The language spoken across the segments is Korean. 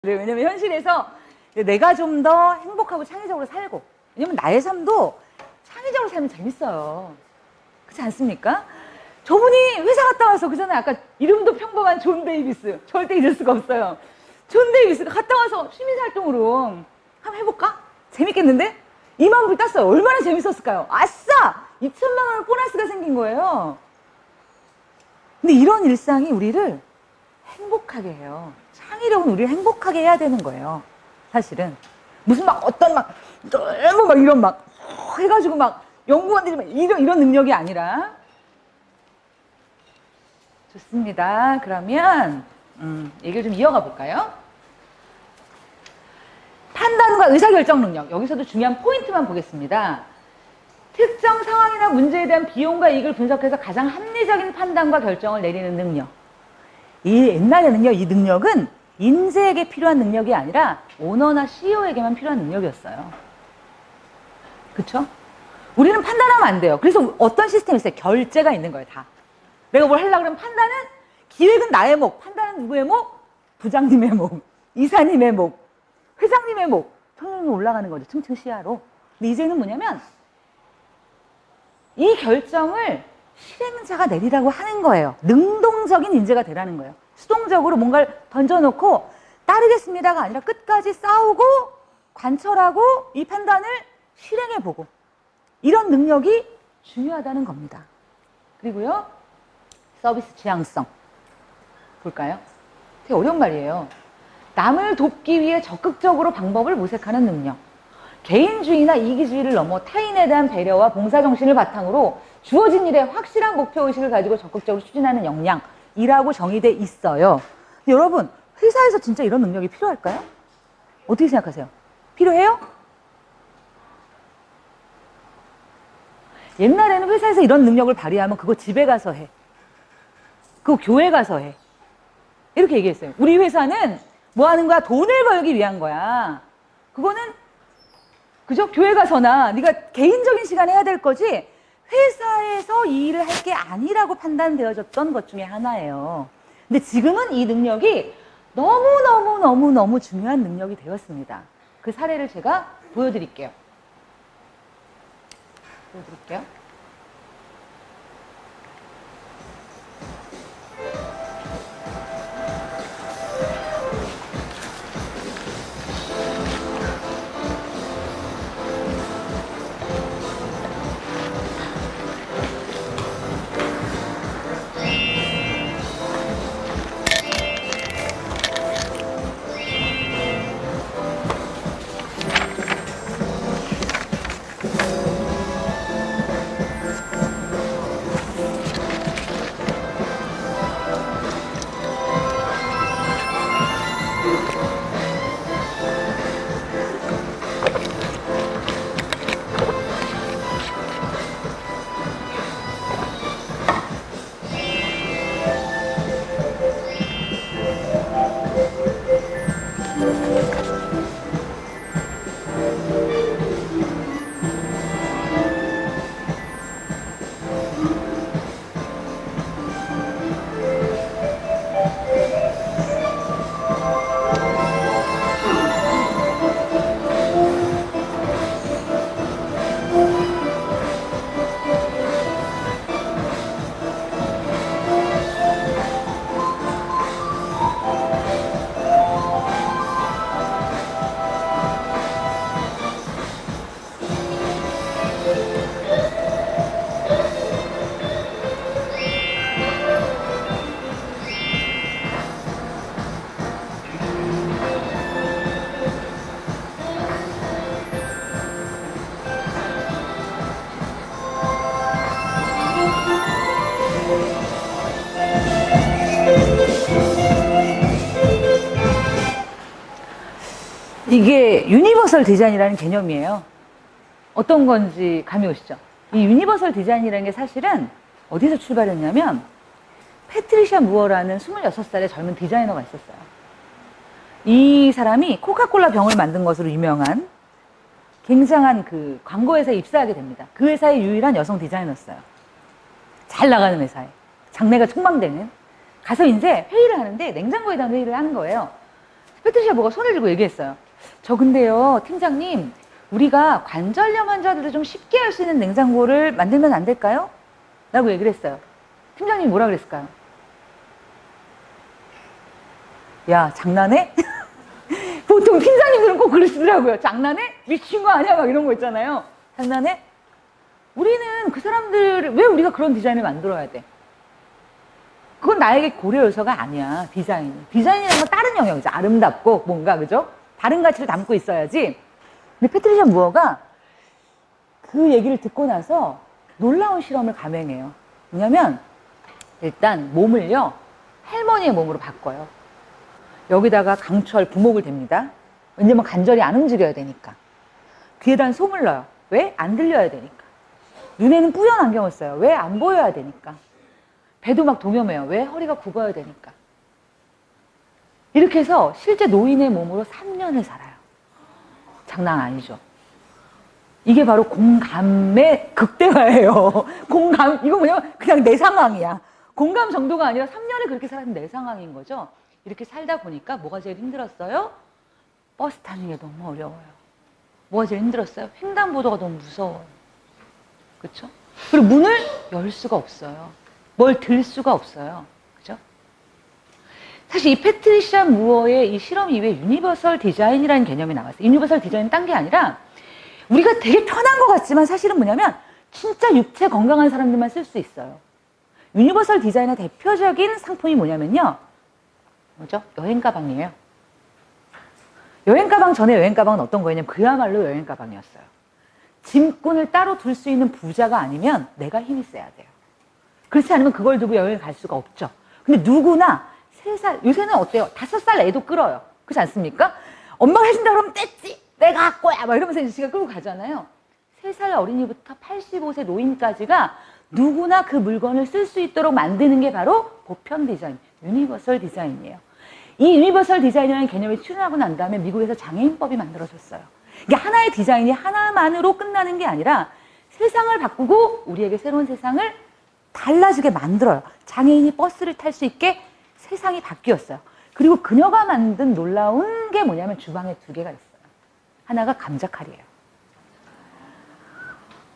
왜냐면 현실에서 내가 좀 더 행복하고 창의적으로 살고, 왜냐면 나의 삶도 창의적으로 살면 재밌어요. 그렇지 않습니까? 저분이 회사 갔다 와서 그 전에 아까 이름도 평범한 존 데이비스, 절대 잊을 수가 없어요. 존 데이비스가 갔다 와서 시민활동으로 한번 해볼까? 재밌겠는데? 2만 불 땄어요. 얼마나 재밌었을까요? 아싸! 2천만 원 보너스가 생긴 거예요. 근데 이런 일상이 우리를 행복하게 해요. 창의력은 우리를 행복하게 해야 되는 거예요. 사실은. 무슨 막 어떤 막 너무 막 이런 막 해가지고 막 연구원들이 막 이런 능력이 아니라. 좋습니다. 그러면 얘기를 좀 이어가 볼까요? 판단과 의사결정 능력. 여기서도 중요한 포인트만 보겠습니다. 특정 상황이나 문제에 대한 비용과 이익을 분석해서 가장 합리적인 판단과 결정을 내리는 능력. 이 옛날에는요, 이 능력은 인재에게 필요한 능력이 아니라 오너나 CEO에게만 필요한 능력이었어요. 그쵸? 우리는 판단하면 안 돼요. 그래서 어떤 시스템이 있어요? 결제가 있는 거예요, 다. 내가 뭘 하려고 그러면 판단은, 기획은 나의 목, 판단은 누구의 목? 부장님의 목, 이사님의 목, 회장님의 목. 평균이 올라가는 거죠, 층층 시야로. 근데 이제는 뭐냐면, 이 결정을 실행자가 내리라고 하는 거예요. 능동적인 인재가 되라는 거예요. 수동적으로 뭔가를 던져놓고 따르겠습니다가 아니라 끝까지 싸우고 관철하고 이 판단을 실행해보고, 이런 능력이 중요하다는 겁니다. 그리고요, 서비스 지향성 볼까요? 되게 어려운 말이에요. 남을 돕기 위해 적극적으로 방법을 모색하는 능력. 개인주의나 이기주의를 넘어 타인에 대한 배려와 봉사정신을 바탕으로 주어진 일에 확실한 목표의식을 가지고 적극적으로 추진하는 역량이라고 정의돼 있어요. 근데 여러분, 회사에서 진짜 이런 능력이 필요할까요? 어떻게 생각하세요? 필요해요? 옛날에는 회사에서 이런 능력을 발휘하면 그거 집에 가서 해. 그거 교회 가서 해. 이렇게 얘기했어요. 우리 회사는 뭐 하는 거야? 돈을 벌기 위한 거야. 그거는 그죠? 교회 가서나 네가 개인적인 시간에 해야 될 거지 회사에서 이 일을 할 게 아니라고 판단되어졌던 것 중에 하나예요. 근데 지금은 이 능력이 너무너무 중요한 능력이 되었습니다. 그 사례를 제가 보여드릴게요. 이게 유니버설 디자인이라는 개념이에요. 어떤 건지 감이 오시죠? 이 유니버설 디자인이라는 게 사실은 어디서 출발했냐면 패트리샤 무어라는 26살의 젊은 디자이너가 있었어요. 이 사람이 코카콜라 병을 만든 것으로 유명한 굉장한 그 광고회사에 입사하게 됩니다. 그 회사의 유일한 여성 디자이너였어요. 잘 나가는 회사에. 장래가 촉망되는. 가서 이제 회의를 하는데 냉장고에 대한 회의를 하는 거예요. 패트리샤 뭐가 손을 들고 얘기했어요. 저 근데요, 팀장님, 우리가 관절염 환자들을 좀 쉽게 할 수 있는 냉장고를 만들면 안 될까요? 라고 얘기를 했어요. 팀장님이 뭐라 그랬을까요? 야, 장난해? 보통 팀장님들은 꼭 그러시더라고요. 장난해? 미친 거 아니야? 막 이런 거 있잖아요. 장난해? 우리는 그 사람들, 왜 우리가 그런 디자인을 만들어야 돼? 그건 나에게 고려 요소가 아니야, 디자인이. 디자인이라는 건 다른 영역이죠. 아름답고, 뭔가, 그죠? 다른 가치를 담고 있어야지. 근데 패트리샤 무어가 그 얘기를 듣고 나서 놀라운 실험을 감행해요. 뭐냐면, 일단 몸을요, 할머니의 몸으로 바꿔요. 여기다가 강철, 부목을 댑니다. 왜냐면 관절이 안 움직여야 되니까. 귀에다 솜을 넣어요. 왜? 안 들려야 되니까. 눈에는 뿌연 안경을 써요. 왜? 안 보여야 되니까. 배도 막 동여매요. 왜? 허리가 굽어야 되니까. 이렇게 해서 실제 노인의 몸으로 3년을 살아요. 장난 아니죠. 이게 바로 공감의 극대화예요. 공감, 이거 뭐냐면 그냥 내 상황이야. 공감 정도가 아니라 3년을 그렇게 살았는 내 상황인 거죠. 이렇게 살다 보니까 뭐가 제일 힘들었어요? 버스 타는 게 너무 어려워요. 뭐가 제일 힘들었어요? 횡단보도가 너무 무서워요. 그렇죠? 그리고 문을 열 수가 없어요. 뭘 들 수가 없어요. 그죠? 사실 이 패트리샤 무어의 이 실험 이후에 유니버설 디자인이라는 개념이 나왔어요. 유니버설 디자인은 딴 게 아니라 우리가 되게 편한 것 같지만 사실은 뭐냐면 진짜 육체 건강한 사람들만 쓸 수 있어요. 유니버설 디자인의 대표적인 상품이 뭐냐면요. 뭐죠? 여행 가방이에요. 여행 가방 전에 여행 가방은 어떤 거였냐면 그야말로 여행 가방이었어요. 짐꾼을 따로 둘 수 있는 부자가 아니면 내가 힘이 세야 돼요. 그렇지 않으면 그걸 두고 여행을 갈 수가 없죠. 근데 누구나 3살, 요새는 어때요? 5살 애도 끌어요. 그렇지 않습니까? 엄마가 해준다 그러면 뗐지? 내가 할 거야! 막 이러면서 이제 지가 끌고 가잖아요. 3살 어린이부터 85세 노인까지가 누구나 그 물건을 쓸 수 있도록 만드는 게 바로 보편 디자인, 유니버설 디자인이에요. 이 유니버설 디자인이라는 개념이 출현하고 난 다음에 미국에서 장애인법이 만들어졌어요. 이게 하나의 디자인이 하나만으로 끝나는 게 아니라 세상을 바꾸고 우리에게 새로운 세상을 달라지게 만들어요. 장애인이 버스를 탈 수 있게 세상이 바뀌었어요. 그리고 그녀가 만든 놀라운 게 뭐냐면 주방에 2개가 있어요. 하나가 감자칼이에요.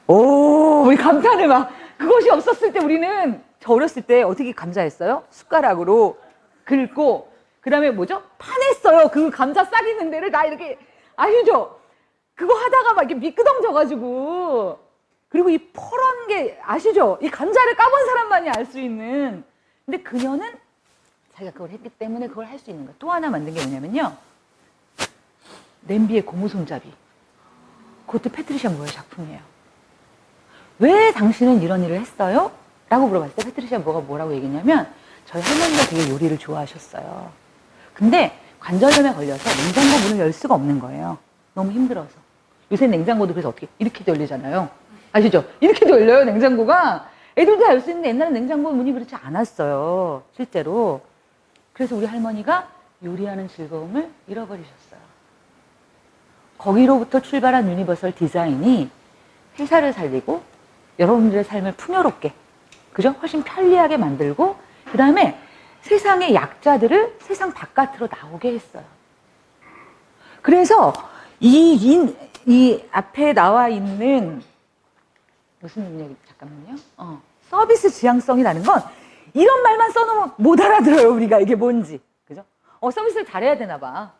오, 우리 감탄을 막. 그것이 없었을 때 우리는 저 어렸을 때 어떻게 감자했어요? 숟가락으로 긁고 그 다음에 뭐죠? 파냈어요. 그 감자 싹 있는 데를 나 이렇게 아시죠? 그거 하다가 막 이렇게 미끄덩져가지고 그리고 이 퍼런 게 아시죠? 이 감자를 까본 사람만이 알 수 있는. 근데 그녀는 자기가 그걸 했기 때문에 그걸 할 수 있는 거예요. 또 하나 만든 게 뭐냐면요. 냄비에 고무 손잡이. 그것도 패트리샤 무어의 작품이에요. 왜 당신은 이런 일을 했어요? 라고 물어봤을 때 패트리샤 무어가 뭐라고 얘기했냐면 저희 할머니가 되게 요리를 좋아하셨어요. 근데 관절염에 걸려서 냉장고 문을 열 수가 없는 거예요. 너무 힘들어서. 요새 냉장고도 그래서 어떻게 이렇게 열리잖아요. 아시죠? 이렇게 열려요, 냉장고가. 애들도 다 열 수 있는데 옛날에 냉장고 문이 그렇지 않았어요. 실제로. 그래서 우리 할머니가 요리하는 즐거움을 잃어버리셨어요. 거기로부터 출발한 유니버설 디자인이 회사를 살리고 여러분들의 삶을 풍요롭게, 그죠? 훨씬 편리하게 만들고 그 다음에 세상의 약자들을 세상 바깥으로 나오게 했어요. 그래서 이 앞에 나와 있는 무슨 능력이 잠깐만요. 서비스 지향성이라는 건 이런 말만 써놓으면 못 알아들어요. 우리가 이게 뭔지. 그죠? 서비스를 잘해야 되나 봐.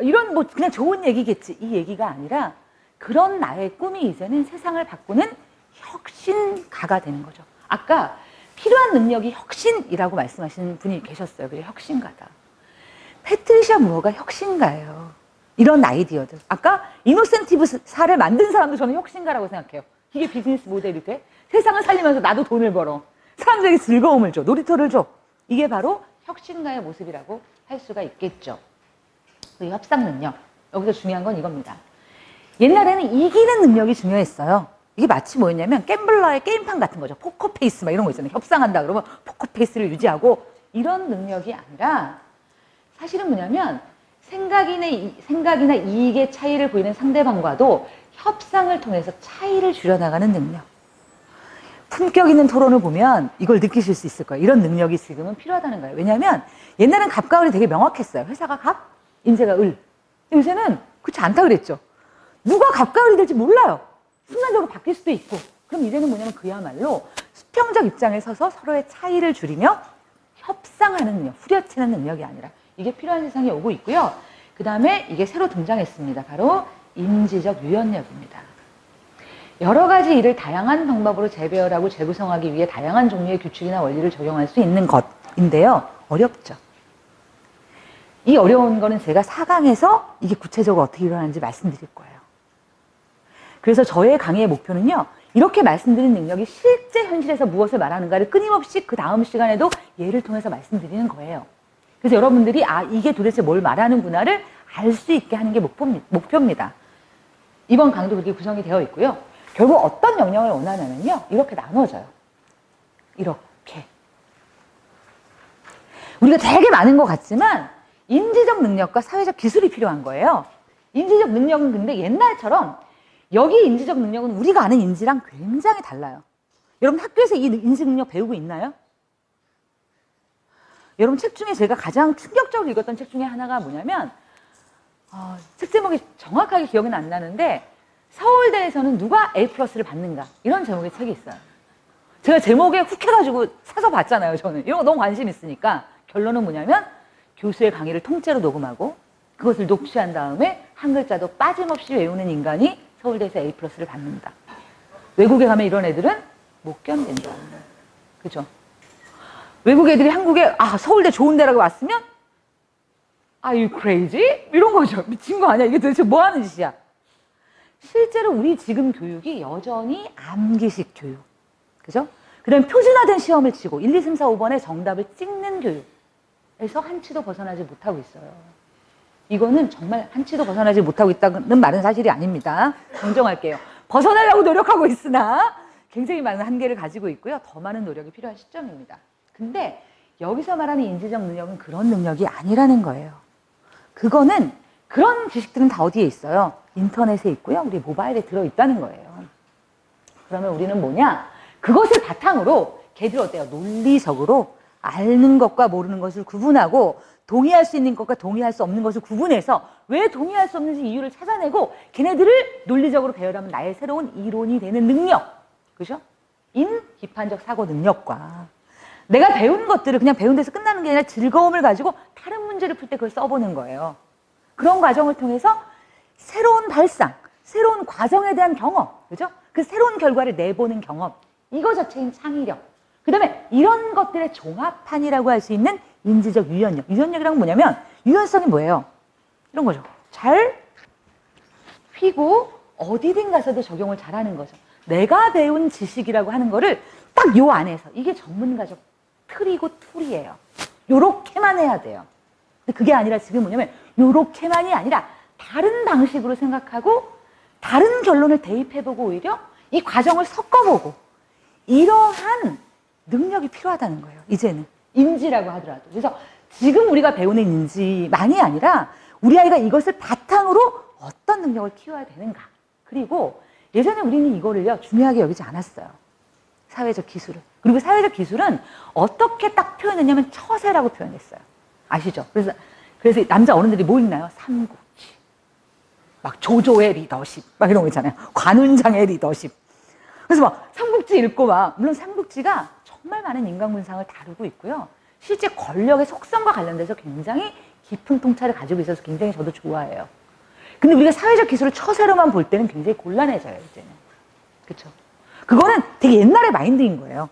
이런 뭐 그냥 좋은 얘기겠지. 이 얘기가 아니라 그런 나의 꿈이 이제는 세상을 바꾸는 혁신가가 되는 거죠. 아까 필요한 능력이 혁신이라고 말씀하시는 분이 계셨어요. 그게 혁신가다. 패트리샤 무어가 혁신가예요. 이런 아이디어들. 아까 이노센티브 사를 만든 사람도 저는 혁신가라고 생각해요. 이게 비즈니스 모델이 돼? 세상을 살리면서 나도 돈을 벌어. 사람들에게 즐거움을 줘. 놀이터를 줘. 이게 바로 혁신가의 모습이라고 할 수가 있겠죠. 그 협상 능력. 여기서 중요한 건 이겁니다. 옛날에는 이기는 능력이 중요했어요. 이게 마치 뭐였냐면 갬블러의 게임판 같은 거죠. 포커페이스 막 이런 거 있잖아요. 협상한다 그러면 포커페이스를 유지하고 이런 능력이 아니라 사실은 뭐냐면 생각이나 이익의 차이를 보이는 상대방과도 협상을 통해서 차이를 줄여나가는 능력. 품격 있는 토론을 보면 이걸 느끼실 수 있을 거예요. 이런 능력이 지금은 필요하다는 거예요. 왜냐하면 옛날엔 갑과 을이 되게 명확했어요. 회사가 갑, 인재가 을. 요새는 그렇지 않다 그랬죠. 누가 갑과 을이 될지 몰라요. 순간적으로 바뀔 수도 있고. 그럼 이제는 뭐냐면 그야말로 수평적 입장에 서서 서로의 차이를 줄이며 협상하는 능력, 후려치는 능력이 아니라 이게 필요한 세상이 오고 있고요. 그 다음에 이게 새로 등장했습니다. 바로 인지적 유연력입니다. 여러 가지 일을 다양한 방법으로 재배열하고 재구성하기 위해 다양한 종류의 규칙이나 원리를 적용할 수 있는 것인데요. 어렵죠. 이 어려운 거는 제가 4강에서 이게 구체적으로 어떻게 일어나는지 말씀드릴 거예요. 그래서 저의 강의의 목표는요. 이렇게 말씀드린 능력이 실제 현실에서 무엇을 말하는가를 끊임없이 그 다음 시간에도 예를 통해서 말씀드리는 거예요. 그래서 여러분들이 이게 도대체 뭘 말하는구나를 알 수 있게 하는 게 목표입니다. 이번 강의도 그렇게 구성이 되어 있고요. 결국 어떤 역량을 원하냐면요. 이렇게 나눠져요. 이렇게. 우리가 되게 많은 것 같지만 인지적 능력과 사회적 기술이 필요한 거예요. 인지적 능력은 근데 옛날처럼 여기 인지적 능력은 우리가 아는 인지랑 굉장히 달라요. 여러분 학교에서 이 인지 능력 배우고 있나요? 여러분 책 중에 제가 가장 충격적으로 읽었던 책 중에 하나가 뭐냐면 책 제목이 정확하게 기억은 안 나는데 서울대에서는 누가 A+를 받는가 이런 제목의 책이 있어요. 제가 제목에 훅 해가지고 사서 봤잖아요. 저는 이런 거 너무 관심 있으니까. 결론은 뭐냐면 교수의 강의를 통째로 녹음하고 그것을 녹취한 다음에 한 글자도 빠짐없이 외우는 인간이 서울대에서 A+를 받는다. 외국에 가면 이런 애들은 못 견딘다. 그죠? 외국 애들이 한국에 서울대 좋은 데라고 왔으면 Are you crazy? 이런 거죠. 미친 거 아니야? 이게 도대체 뭐 하는 짓이야? 실제로 우리 지금 교육이 여전히 암기식 교육. 그죠? 그 다음에 표준화된 시험을 치고 1, 2, 3, 4, 5번에 정답을 찍는 교육에서 한치도 벗어나지 못하고 있어요. 이거는 정말 한치도 벗어나지 못하고 있다는 말은 사실이 아닙니다. 정정할게요. 벗어나려고 노력하고 있으나 굉장히 많은 한계를 가지고 있고요. 더 많은 노력이 필요한 시점입니다. 근데 여기서 말하는 인지적 능력은 그런 능력이 아니라는 거예요. 그거는 그런 지식들은 다 어디에 있어요? 인터넷에 있고요. 우리 모바일에 들어있다는 거예요. 그러면 우리는 뭐냐? 그것을 바탕으로 걔들 어때요? 논리적으로 아는 것과 모르는 것을 구분하고 동의할 수 있는 것과 동의할 수 없는 것을 구분해서 왜 동의할 수 없는지 이유를 찾아내고 걔네들을 논리적으로 배열하면 나의 새로운 이론이 되는 능력. 그죠? 비판적 사고 능력과 내가 배운 것들을 그냥 배운 데서 끝나는 게 아니라 즐거움을 가지고 다른 문제를 풀 때 그걸 써보는 거예요. 그런 과정을 통해서 새로운 발상, 새로운 과정에 대한 경험, 그죠? 그 새로운 결과를 내보는 경험, 이거 자체인 창의력. 그 다음에 이런 것들의 종합판이라고 할 수 있는 인지적 유연력. 유연력이란 뭐냐면 유연성이 뭐예요? 이런 거죠. 잘 휘고 어디든 가서도 적용을 잘하는 거죠. 내가 배운 지식이라고 하는 거를 딱 요 안에서 이게 전문가적 틀이고 툴이에요. 요렇게만 해야 돼요. 근데 그게 아니라 지금 뭐냐면 요렇게만이 아니라 다른 방식으로 생각하고 다른 결론을 대입해보고 오히려 이 과정을 섞어보고 이러한 능력이 필요하다는 거예요. 이제는 인지라고 하더라도. 그래서 지금 우리가 배우는 인지만이 아니라 우리 아이가 이것을 바탕으로 어떤 능력을 키워야 되는가. 그리고 예전에 우리는 이거를요 중요하게 여기지 않았어요. 사회적 기술을. 그리고 사회적 기술은 어떻게 딱 표현했냐면 처세라고 표현했어요. 아시죠? 그래서 남자 어른들이 뭐 읽나요? 삼국지. 막 조조의 리더십. 막 이런 거 있잖아요. 관운장의 리더십. 그래서 막 삼국지 읽고 막, 물론 삼국지가 정말 많은 인간군상을 다루고 있고요. 실제 권력의 속성과 관련돼서 굉장히 깊은 통찰을 가지고 있어서 굉장히 저도 좋아해요. 근데 우리가 사회적 기술을 처세로만 볼 때는 굉장히 곤란해져요, 이제는. 그쵸? 그거는 되게 옛날의 마인드인 거예요.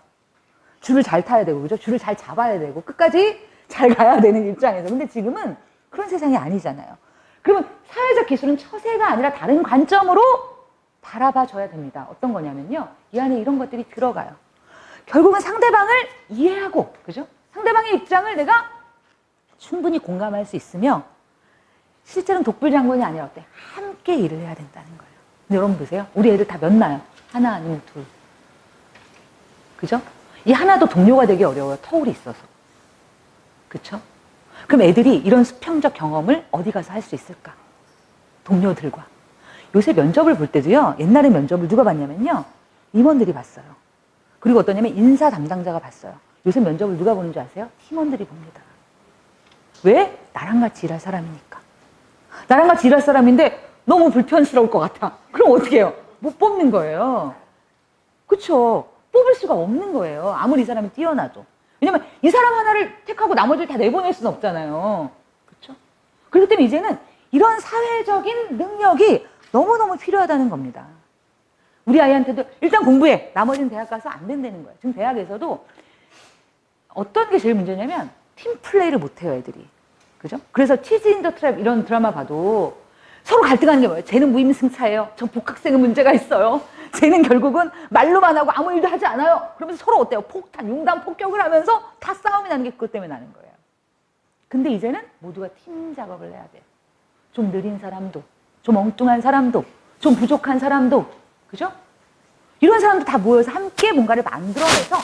줄을 잘 타야 되고, 그죠? 줄을 잘 잡아야 되고, 끝까지 잘 가야 되는 입장에서. 근데 지금은 그런 세상이 아니잖아요. 그러면 사회적 기술은 처세가 아니라 다른 관점으로 바라봐줘야 됩니다. 어떤 거냐면요. 이 안에 이런 것들이 들어가요. 결국은 상대방을 이해하고, 그죠? 상대방의 입장을 내가 충분히 공감할 수 있으며, 실제로는 독불장군이 아니라 어때? 함께 일을 해야 된다는 거예요. 근데 여러분 보세요. 우리 애들 다 몇 나요? 하나 아니면 둘. 그죠? 이 하나도 동료가 되기 어려워요. 터울이 있어서. 그쵸? 그럼 애들이 이런 수평적 경험을 어디 가서 할 수 있을까? 동료들과. 요새 면접을 볼 때도요. 옛날에 면접을 누가 봤냐면요. 임원들이 봤어요. 그리고 어떠냐면 인사 담당자가 봤어요. 요새 면접을 누가 보는 줄 아세요? 팀원들이 봅니다. 왜? 나랑 같이 일할 사람이니까. 나랑 같이 일할 사람인데 너무 불편스러울 것 같아. 그럼 어떻게 해요? 못 뽑는 거예요. 그쵸? 뽑을 수가 없는 거예요. 아무리 이 사람이 뛰어나도. 왜냐면 이 사람 하나를 택하고 나머지를 다 내보낼 수는 없잖아요. 그쵸? 그렇기 때문에 이제는 이런 사회적인 능력이 너무너무 필요하다는 겁니다. 우리 아이한테도 일단 공부해. 나머지는 대학 가서 안 된다는 거예요. 지금 대학에서도 어떤 게 제일 문제냐면 팀플레이를 못해요, 애들이. 그죠? 그래서 치즈 인 더 트랩 이런 드라마 봐도 서로 갈등하는 게 뭐예요? 쟤는 무임승차예요. 저 복학생은 문제가 있어요. 쟤는 결국은 말로만 하고 아무 일도 하지 않아요. 그러면서 서로 어때요? 폭탄, 융단, 폭격을 하면서 다 싸움이 나는 게 그것 때문에 나는 거예요. 근데 이제는 모두가 팀 작업을 해야 돼요. 좀 느린 사람도, 좀 엉뚱한 사람도, 좀 부족한 사람도, 그죠? 이런 사람도 다 모여서 함께 뭔가를 만들어내서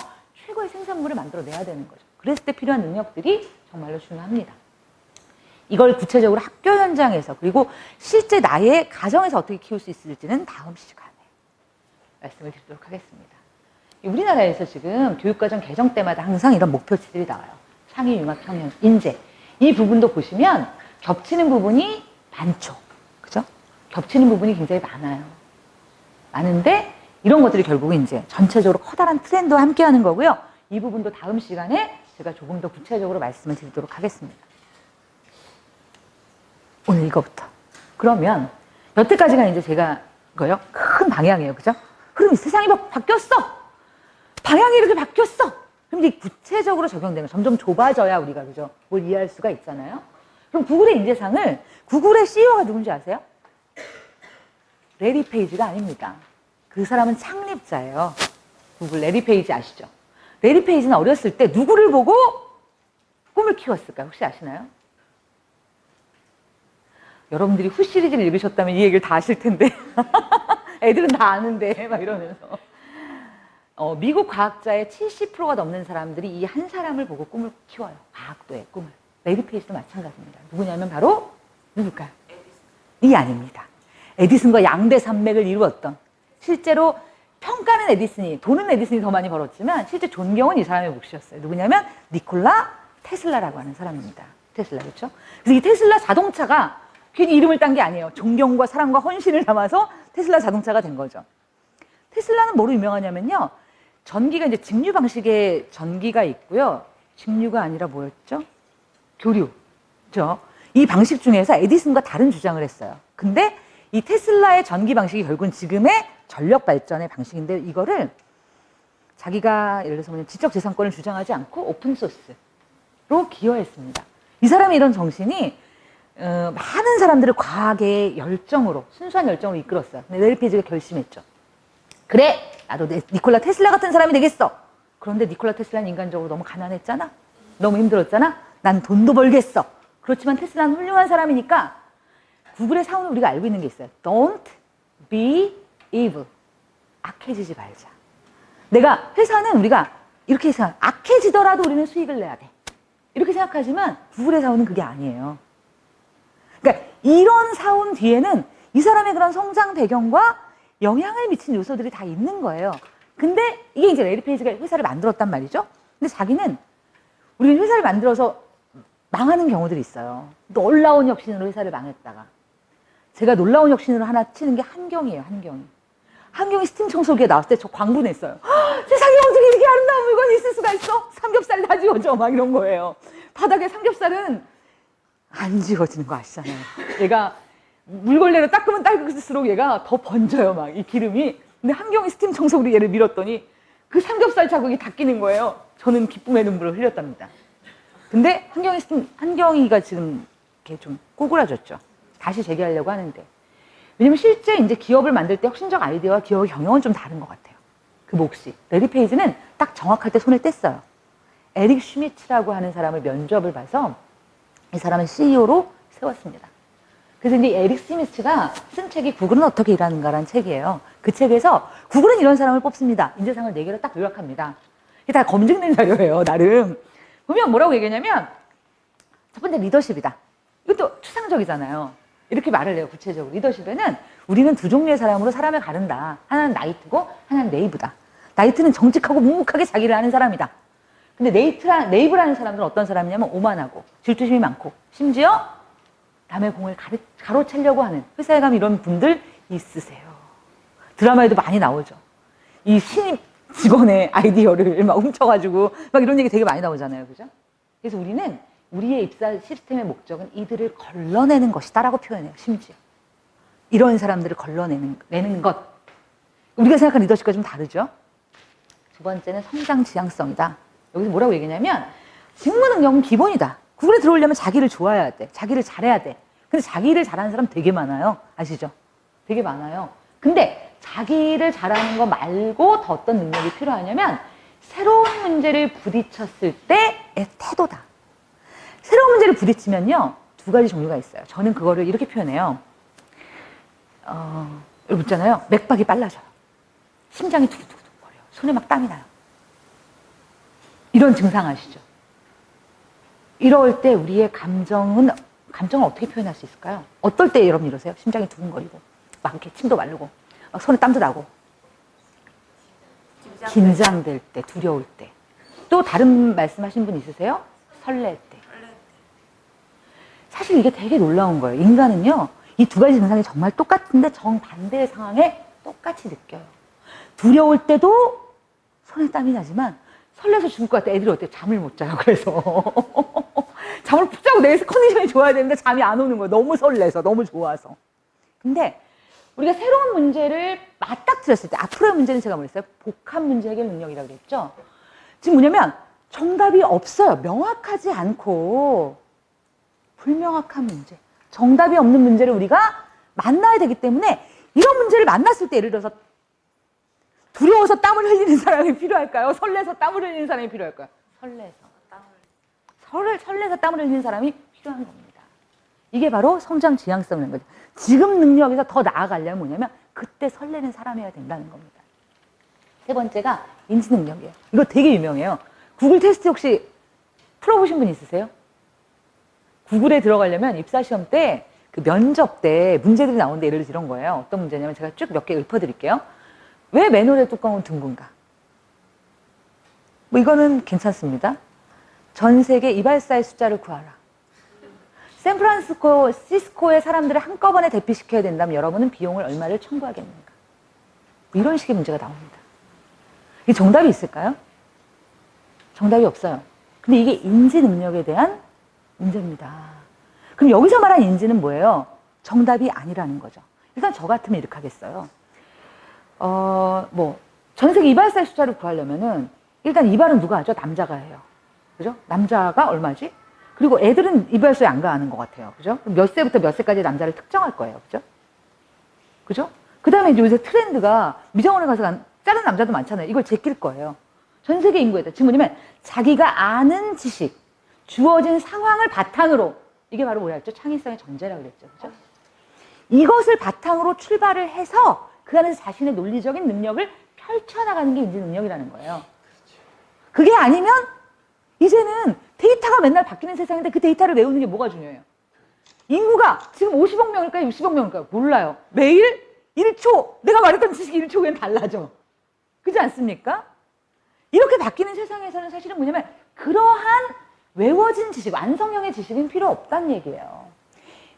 최고의 생산물을 만들어내야 되는 거죠. 그랬을 때 필요한 능력들이 정말로 중요합니다. 이걸 구체적으로 학교 현장에서 그리고 실제 나의 가정에서 어떻게 키울 수 있을지는 다음 시간에 말씀을 드리도록 하겠습니다. 우리나라에서 지금 교육과정 개정 때마다 항상 이런 목표치들이 나와요. 창의, 융합, 평형, 인재. 이 부분도 보시면 겹치는 부분이 많죠. 그죠? 겹치는 부분이 굉장히 많아요. 많은데 이런 것들이 결국은 이제 전체적으로 커다란 트렌드와 함께 하는 거고요. 이 부분도 다음 시간에 제가 조금 더 구체적으로 말씀을 드리도록 하겠습니다. 오늘 이거부터. 그러면 여태까지가 이제 제가 이거요. 큰 방향이에요. 그죠? 그럼 세상이 막 바뀌었어. 방향이 이렇게 바뀌었어. 그럼 이제 구체적으로 적용되면 점점 좁아져야 우리가 그죠? 뭘 이해할 수가 있잖아요. 그럼 구글의 인재상을 구글의 CEO가 누군지 아세요? 레리 페이지가 아닙니다. 그 사람은 창립자예요. 구글 레리 페이지 아시죠? 레리 페이지는 어렸을 때 누구를 보고 꿈을 키웠을까요? 혹시 아시나요? 여러분들이 후 시리즈를 읽으셨다면 이 얘기를 다 아실 텐데 애들은 다 아는데 막 이러면서 미국 과학자의 70%가 넘는 사람들이 이 한 사람을 보고 꿈을 키워요. 과학도의 꿈을. 레리 페이지도 마찬가지입니다. 누구냐면 바로 누굴까요? 이 아닙니다. 에디슨과 양대 산맥을 이루었던 실제로 평가는 에디슨이 돈은 에디슨이 더 많이 벌었지만 실제 존경은 이 사람의 몫이었어요. 누구냐면 니콜라 테슬라라고 하는 사람입니다. 테슬라 그렇죠? 그래서 이 테슬라 자동차가 괜히 이름을 딴 게 아니에요. 존경과 사랑과 헌신을 담아서 테슬라 자동차가 된 거죠. 테슬라는 뭐로 유명하냐면요. 전기가 이제 직류 방식의 전기가 있고요. 직류가 아니라 뭐였죠? 교류. 그죠? 이 방식 중에서 에디슨과 다른 주장을 했어요. 근데 이 테슬라의 전기 방식이 결국은 지금의 전력 발전의 방식인데 이거를 자기가 예를 들어서 지적재산권을 주장하지 않고 오픈소스로 기여했습니다. 이 사람의 이런 정신이 많은 사람들을 과학의 열정으로 순수한 열정으로 이끌었어요. 근데 레리 페이지가 결심했죠. 그래 나도 니콜라 테슬라 같은 사람이 되겠어. 그런데 니콜라 테슬라는 인간적으로 너무 가난했잖아. 너무 힘들었잖아. 난 돈도 벌겠어. 그렇지만 테슬라는 훌륭한 사람이니까 구글의 사원은 우리가 알고 있는 게 있어요. Don't be evil. 악해지지 말자. 내가 회사는 우리가 이렇게 생각, 악해지더라도 우리는 수익을 내야 돼. 이렇게 생각하지만 구글의 사원은 그게 아니에요. 그러니까 이런 사원 뒤에는 이 사람의 그런 성장 배경과 영향을 미친 요소들이 다 있는 거예요. 근데 이게 이제 레리 페이지가 회사를 만들었단 말이죠. 근데 자기는 우리는 회사를 만들어서 망하는 경우들이 있어요. 놀라운 혁신으로 회사를 망했다가 제가 놀라운 혁신으로 하나 치는 게 한경이에요. 한경이 스팀 청소기에 나왔을 때 저 광고 냈어요. 세상에 어떻게 이렇게 아름다운 물건이 있을 수가 있어? 삼겹살 다 지워져 막 이런 거예요. 바닥에 삼겹살은 안 지워지는 거 아시잖아요. 얘가 물걸레로 닦으면 닦을수록 얘가 더 번져요. 막 이 기름이. 근데 한경이 스팀 청소기로 얘를 밀었더니 그 삼겹살 자국이 다 끼는 거예요. 저는 기쁨의 눈물을 흘렸답니다. 근데 한경이가 지금 이렇게 좀 꼬꾸라졌죠. 다시 재기하려고 하는데. 왜냐면 실제 이제 기업을 만들 때 혁신적 아이디어와 기업의 경영은 좀 다른 것 같아요. 그 몫이. 레리 페이지는 딱 정확할 때 손을 뗐어요. 에릭 슈미츠라고 하는 사람을 면접을 봐서 이 사람을 CEO로 세웠습니다. 그래서 이제 에릭 슈미츠가 쓴 책이 구글은 어떻게 일하는가라는 책이에요. 그 책에서 구글은 이런 사람을 뽑습니다. 인재상을 4개로 딱 요약합니다. 이게 다 검증된 자료예요, 나름. 보면 뭐라고 얘기하냐면 첫 번째 리더십이다. 이것도 추상적이잖아요. 이렇게 말을 해요. 구체적으로. 리더십에는 우리는 두 종류의 사람으로 사람을 가른다. 하나는 나이트고 하나는 네이브다. 나이트는 정직하고 묵묵하게 자기를 하는 사람이다. 근데 네이브라는 사람들은 어떤 사람이냐면 오만하고 질투심이 많고 심지어 남의 공을 가로채려고 하는 회사에 가면 이런 분들 있으세요. 드라마에도 많이 나오죠. 이 신입 직원의 아이디어를 막 훔쳐가지고 막 이런 얘기 되게 많이 나오잖아요. 그죠? 그래서 우리는 우리의 입사 시스템의 목적은 이들을 걸러내는 것이다라고 표현해요. 심지어. 이런 사람들을 걸러내는 것. 우리가 생각하는 리더십과 좀 다르죠? 두 번째는 성장 지향성이다. 여기서 뭐라고 얘기냐면 직무 능력은 기본이다. 구글에 들어오려면 자기를 좋아해야 돼. 자기를 잘해야 돼. 근데 자기를 잘하는 사람 되게 많아요. 아시죠? 되게 많아요. 근데 자기를 잘하는 거 말고 더 어떤 능력이 필요하냐면 새로운 문제를 부딪혔을 때의 태도다. 새로운 문제를 부딪히면요. 두 가지 종류가 있어요. 저는 그거를 이렇게 표현해요. 여러분 있잖아요. 맥박이 빨라져요. 심장이 두근두근 거려요. 손에 막 땀이 나요. 이런 증상 아시죠? 이럴 때 우리의 감정을 어떻게 표현할 수 있을까요? 어떨 때 여러분 이러세요? 심장이 두근거리고 막 이렇게 침도 마르고 막 손에 땀도 나고 긴장될 때, 두려울 때. 또 다른 말씀하신 분 있으세요? 설렐 때. 사실 이게 되게 놀라운 거예요. 인간은요. 이 두 가지 증상이 정말 똑같은데 정반대의 상황에 똑같이 느껴요. 두려울 때도 손에 땀이 나지만 설레서 죽을 것 같아. 애들이 어때요? 잠을 못 자요. 그래서 잠을 푹 자고 내일 컨디션이 좋아야 되는데 잠이 안 오는 거예요. 너무 설레서, 너무 좋아서. 근데 우리가 새로운 문제를 맞닥뜨렸을 때 앞으로의 문제는 제가 뭐랬어요? 복합 문제 해결 능력이라고 그랬죠. 지금 뭐냐면 정답이 없어요. 명확하지 않고 불명확한 문제. 정답이 없는 문제를 우리가 만나야 되기 때문에 이런 문제를 만났을 때 예를 들어서 두려워서 땀을 흘리는 사람이 필요할까요? 설레서 땀을 흘리는 사람이 필요할까요? 설레서 땀을 흘리는 사람이 필요한 겁니다. 이게 바로 성장 지향성인 거죠. 지금 능력에서 더 나아가려면 뭐냐면 그때 설레는 사람이어야 된다는 겁니다. 세 번째가 인지 능력이에요. 이거 되게 유명해요. 구글 테스트 혹시 풀어보신 분 있으세요? 구글에 들어가려면 입사시험 때 그 면접 때 문제들이 나오는데 예를 들어서 이런 거예요. 어떤 문제냐면 제가 쭉 몇 개 읊어드릴게요. 왜 맨홀의 뚜껑은 둥근가? 뭐 이거는 괜찮습니다. 전 세계 이발사의 숫자를 구하라. 샌프란시스코의 사람들을 한꺼번에 대피시켜야 된다면 여러분은 비용을 얼마를 청구하겠는가? 이런 식의 문제가 나옵니다. 이 정답이 있을까요? 정답이 없어요. 근데 이게 인지 능력에 대한 문제입니다. 그럼 여기서 말한 인지는 뭐예요? 정답이 아니라는 거죠. 일단 저 같으면 이렇게 하겠어요. 전 세계 이발사의 숫자를 구하려면은 일단 이발은 누가 하죠? 남자가 해요. 그죠? 남자가 얼마지? 그리고 애들은 이발소에 안 가는 것 같아요. 그죠? 몇 세부터 몇 세까지 남자를 특정할 거예요. 그죠? 그죠? 그 다음에 이제 요새 트렌드가 미장원에 가서 자른 남자도 많잖아요. 이걸 제낄 거예요. 전 세계 인구에다. 지금 뭐냐면 자기가 아는 지식, 주어진 상황을 바탕으로 이게 바로 뭐라 했죠? 창의성의 전제라고 그랬죠. 그죠? 이것을 바탕으로 출발을 해서 그 안에서 자신의 논리적인 능력을 펼쳐나가는 게 인지 능력이라는 거예요. 그게 아니면 이제는 데이터가 맨날 바뀌는 세상인데 그 데이터를 외우는 게 뭐가 중요해요? 인구가 지금 50억 명일까요? 60억 명일까요? 몰라요. 매일 1초, 내가 말했던 지식이 1초 후엔 달라져. 그렇지 않습니까? 이렇게 바뀌는 세상에서는 사실은 뭐냐면 그러한 외워진 지식, 완성형의 지식은 필요 없다는 얘기예요.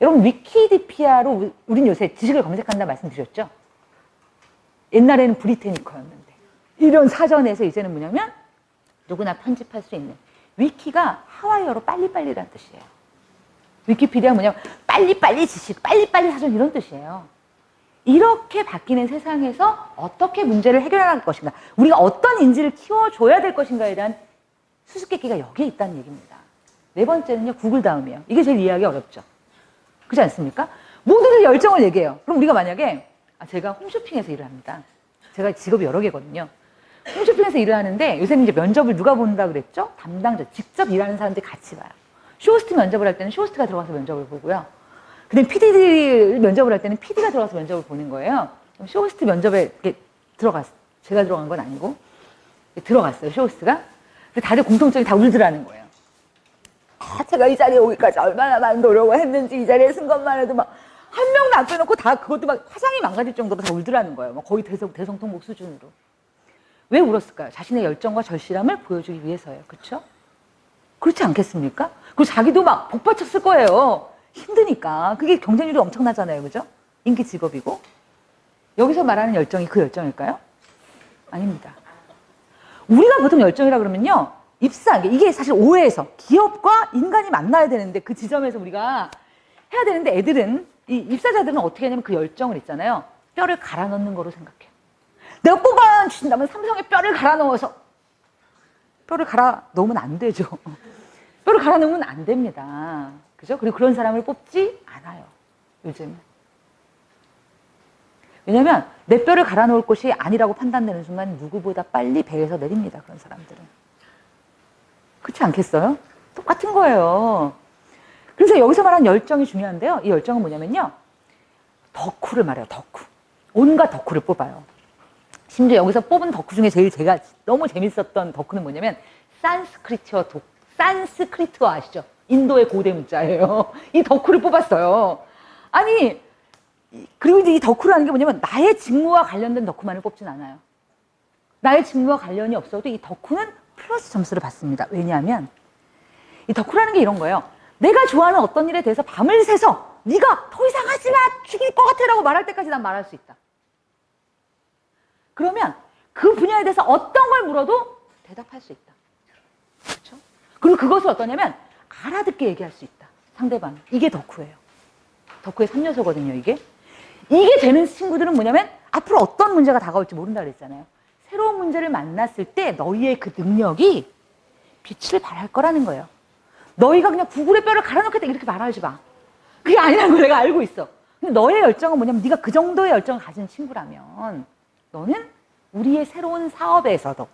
여러분 위키디피아로 우린 요새 지식을 검색한다 말씀드렸죠? 옛날에는 브리테니커였는데 이런 사전에서 이제는 뭐냐면 누구나 편집할 수 있는 위키가 하와이어로 빨리빨리라는 뜻이에요. 위키피디아 뭐냐면 빨리빨리 지식, 빨리빨리 사전 이런 뜻이에요. 이렇게 바뀌는 세상에서 어떻게 문제를 해결할 것인가, 우리가 어떤 인지를 키워줘야 될 것인가에 대한 수수께끼가 여기에 있다는 얘기입니다. 네 번째는요, 구글 다음이에요. 이게 제일 이해하기 어렵죠. 그렇지 않습니까? 모두들 열정을 얘기해요. 그럼 우리가 만약에 제가 홈쇼핑에서 일을 합니다. 제가 직업이 여러 개거든요. 홈쇼핑에서 일을 하는데 요새는 이제 면접을 누가 본다 그랬죠? 담당자, 직접 일하는 사람들이 같이 봐요. 쇼호스트 면접을 할 때는 쇼호스트가 들어가서 면접을 보고요. 근데 PD 면접을 할 때는 PD가 들어가서 면접을 보는 거예요. 쇼호스트 면접에 이렇게 제가 들어간 건 아니고 들어갔어요, 쇼호스트가. 다들 공통점이 다 울더라는 거예요. 제가 이 자리에 오기까지 얼마나 많은 노력을 했는지 이 자리에 쓴 것만 해도 막 한 명도 안 빼놓고 다 그것도 막 화장이 망가질 정도로 다 울더라는 거예요. 막 거의 대성통곡 수준으로. 왜 울었을까요? 자신의 열정과 절실함을 보여주기 위해서예요. 그렇죠? 그렇지 않겠습니까? 그리고 자기도 막 복받쳤을 거예요. 힘드니까. 그게 경쟁률이 엄청나잖아요. 그죠? 인기 직업이고. 여기서 말하는 열정이 그 열정일까요? 아닙니다. 우리가 보통 열정이라 그러면요. 입사, 이게 사실 오해에서 기업과 인간이 만나야 되는데 그 지점에서 우리가 해야 되는데 애들은, 이 입사자들은 어떻게 하냐면 그 열정을 있잖아요. 뼈를 갈아 넣는 거로 생각해요. 내가 뽑아주신다면 삼성에 뼈를 갈아 넣어서. 뼈를 갈아 넣으면 안 되죠. 뼈를 갈아 넣으면 안 됩니다. 그죠? 그리고 그런 사람을 뽑지 않아요. 요즘. 왜냐면 내 뼈를 갈아 넣을 곳이 아니라고 판단되는 순간 누구보다 빨리 배에서 내립니다. 그런 사람들은. 그렇지 않겠어요? 똑같은 거예요. 그래서 여기서 말하는 열정이 중요한데요. 이 열정은 뭐냐면요. 덕후를 말해요. 덕후. 온갖 덕후를 뽑아요. 심지어 여기서 뽑은 덕후 중에 제일 제가 너무 재밌었던 덕후는 뭐냐면 산스크리트어 아시죠? 인도의 고대 문자예요. 이 덕후를 뽑았어요. 아니, 그리고 이제 이 덕후라는 게 뭐냐면 나의 직무와 관련된 덕후만을 뽑진 않아요. 나의 직무와 관련이 없어도 이 덕후는 플러스 점수를 받습니다. 왜냐하면 이 덕후라는 게 이런 거예요. 내가 좋아하는 어떤 일에 대해서 밤을 새서 네가 더 이상 하지 마! 죽일 것 같아! 라고 말할 때까지 난 말할 수 있다. 그러면 그 분야에 대해서 어떤 걸 물어도 대답할 수 있다. 그렇죠? 그리고 그것을 어떠냐면 알아듣게 얘기할 수 있다. 상대방. 이게 덕후예요. 덕후의 3요소거든요, 이게. 이게 되는 친구들은 뭐냐면 앞으로 어떤 문제가 다가올지 모른다 그랬잖아요. 새로운 문제를 만났을 때 너희의 그 능력이 빛을 발할 거라는 거예요. 너희가 그냥 구글에 뼈를 갈아넣겠다 이렇게 말하지 마. 그게 아니라는 걸 내가 알고 있어. 근데 너의 열정은 뭐냐면 네가 그 정도의 열정을 가진 친구라면 너는 우리의 새로운 사업에서도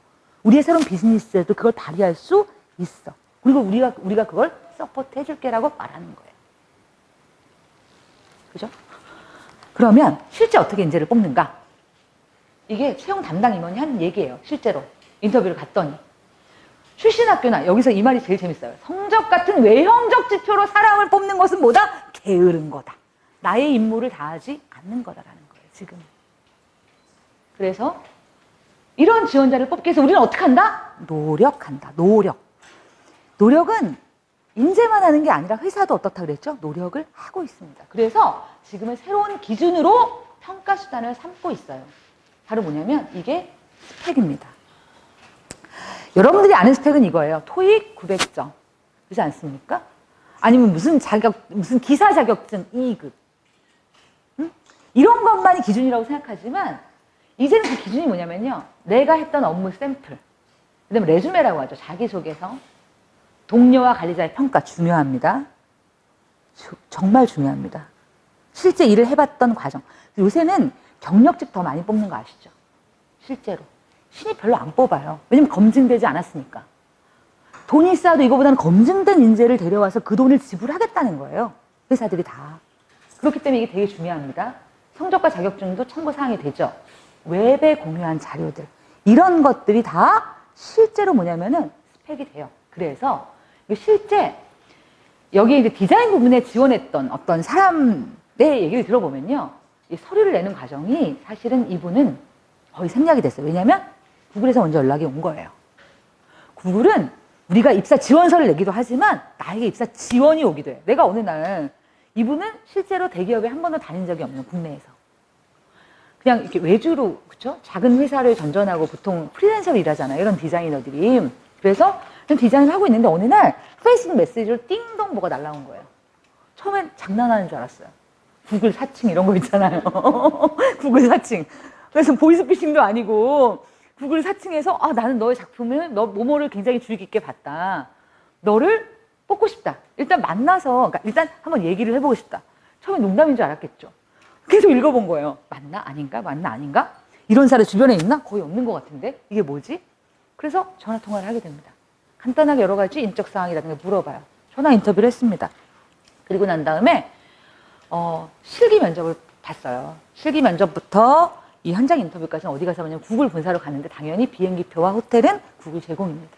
우리의 새로운 비즈니스에도 그걸 발휘할 수 있어. 그리고 우리가 그걸 서포트 해줄게라고 말하는 거예요. 그죠? 그러면 실제 어떻게 인재를 뽑는가? 이게 채용 담당 임원이 한 얘기예요. 실제로 인터뷰를 갔더니 출신 학교나 여기서 이 말이 제일 재밌어요. 성적 같은 외형적 지표로 사람을 뽑는 것은 뭐다? 게으른 거다. 나의 임무를 다하지 않는 거다라는 거예요. 지금. 그래서 이런 지원자를 뽑기 위해서 우리는 어떻게 한다? 노력한다. 노력은 인재만 하는 게 아니라 회사도 어떻다 그랬죠? 노력을 하고 있습니다. 그래서 지금은 새로운 기준으로 평가 수단을 삼고 있어요. 바로 뭐냐면 이게 스펙입니다. 여러분들이 아는 스펙은 이거예요. 토익 900점. 그렇지 않습니까? 아니면 무슨 기사 자격증 2급. 응? 이런 것만이 기준이라고 생각하지만 이제는 그 기준이 뭐냐면요. 내가 했던 업무 샘플. 그다음에 레주메라고 하죠. 자기소개서. 동료와 관리자의 평가 중요합니다. 정말 중요합니다. 실제 일을 해봤던 과정. 요새는 경력직 더 많이 뽑는 거 아시죠? 실제로. 신입 별로 안 뽑아요. 왜냐면 검증되지 않았으니까. 돈이 싸도 이거보다는 검증된 인재를 데려와서 그 돈을 지불하겠다는 거예요. 회사들이 다. 그렇기 때문에 이게 되게 중요합니다. 성적과 자격증도 참고사항이 되죠. 웹에 공유한 자료들. 이런 것들이 다 실제로 뭐냐면은 스펙이 돼요. 그래서 실제 여기 이제 디자인 부분에 지원했던 어떤 사람의 얘기를 들어보면요. 이 서류를 내는 과정이 사실은 이분은 거의 생략이 됐어요. 왜냐하면 구글에서 먼저 연락이 온 거예요. 구글은 우리가 입사 지원서를 내기도 하지만 나에게 입사 지원이 오기도 해요. 내가 어느 날 이분은 실제로 대기업에 한 번도 다닌 적이 없는 국내에서. 그냥 이렇게 외주로, 그쵸? 작은 회사를 전전하고 보통 프리랜서로 일하잖아요. 이런 디자이너들이. 그래서 디자인을 하고 있는데 어느 날 페이스북 메시지로 띵동 뭐가 날라온 거예요. 처음엔 장난하는 줄 알았어요. 구글 사칭 이런 거 있잖아요. 구글 사칭. 그래서 보이스피싱도 아니고 구글 사칭해서 나는 너의 작품을 너 뭐뭐를 굉장히 주의 깊게 봤다. 너를 뽑고 싶다. 일단 만나서 그러니까 일단 한번 얘기를 해보고 싶다. 처음엔 농담인 줄 알았겠죠. 계속 읽어본 거예요. 맞나 아닌가 맞나 아닌가? 이런 사람 주변에 있나? 거의 없는 것 같은데 이게 뭐지? 그래서 전화 통화를 하게 됩니다. 간단하게 여러 가지 인적 사항이라든가 물어봐요. 전화 인터뷰를 했습니다. 그리고 난 다음에 실기 면접을 봤어요. 실기 면접부터 이 현장 인터뷰까지는 어디 가서 하냐면 구글 본사로 갔는데 당연히 비행기표와 호텔은 구글 제공입니다.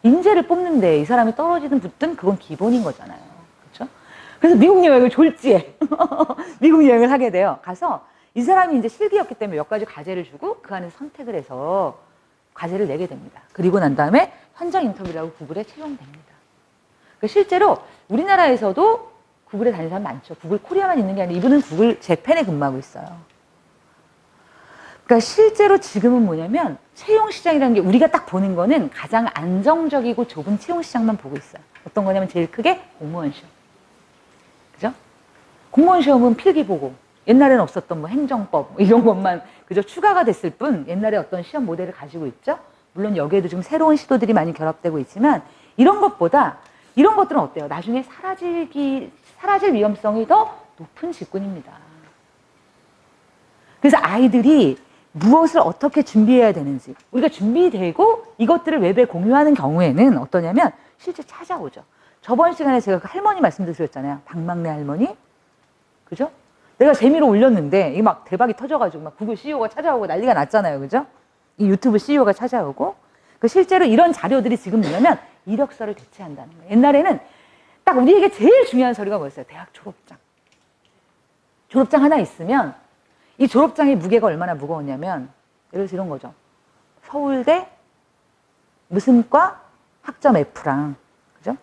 인재를 뽑는데 이 사람이 떨어지든 붙든 그건 기본인 거잖아요. 그렇죠? 그래서 미국 여행을 졸지에 미국 여행을 하게 돼요. 가서 이 사람이 이제 실기였기 때문에 몇 가지 과제를 주고 그 안에서 선택을 해서 과제를 내게 됩니다. 그리고 난 다음에 현장 인터뷰라고 구글에 채용됩니다. 그러니까 실제로 우리나라에서도 구글에 다니는 사람 많죠. 구글 코리아만 있는 게 아니라 이분은 구글 재팬에 근무하고 있어요. 그러니까 실제로 지금은 뭐냐면 채용 시장이라는 게 우리가 딱 보는 거는 가장 안정적이고 좁은 채용 시장만 보고 있어요. 어떤 거냐면 제일 크게 공무원 시험. 그죠? 공무원 시험은 필기보고 옛날에는 없었던 뭐 행정법 이런 것만 그저 추가가 됐을 뿐 옛날에 어떤 시험 모델을 가지고 있죠. 물론 여기에도 좀 새로운 시도들이 많이 결합되고 있지만 이런 것보다 이런 것들은 어때요? 나중에 사라질 위험성이 더 높은 직군입니다. 그래서 아이들이 무엇을 어떻게 준비해야 되는지 우리가 준비되고 이것들을 웹에 공유하는 경우에는 어떠냐면 실제 찾아오죠. 저번 시간에 제가 그 할머니 말씀드렸잖아요. 박막내 할머니. 그죠? 내가 재미로 올렸는데 이게 막 대박이 터져가지고 막 구글 CEO가 찾아오고 난리가 났잖아요. 그죠? 이 유튜브 CEO가 찾아오고 그 실제로 이런 자료들이 지금 뭐냐면 이력서를 대체한다는 거예요. 옛날에는 딱 우리에게 제일 중요한 서류가 뭐였어요? 대학 졸업장. 졸업장 하나 있으면 이 졸업장의 무게가 얼마나 무거웠냐면 예를 들어서 이런 거죠. 서울대 무슨 과 학점 F랑 그죠?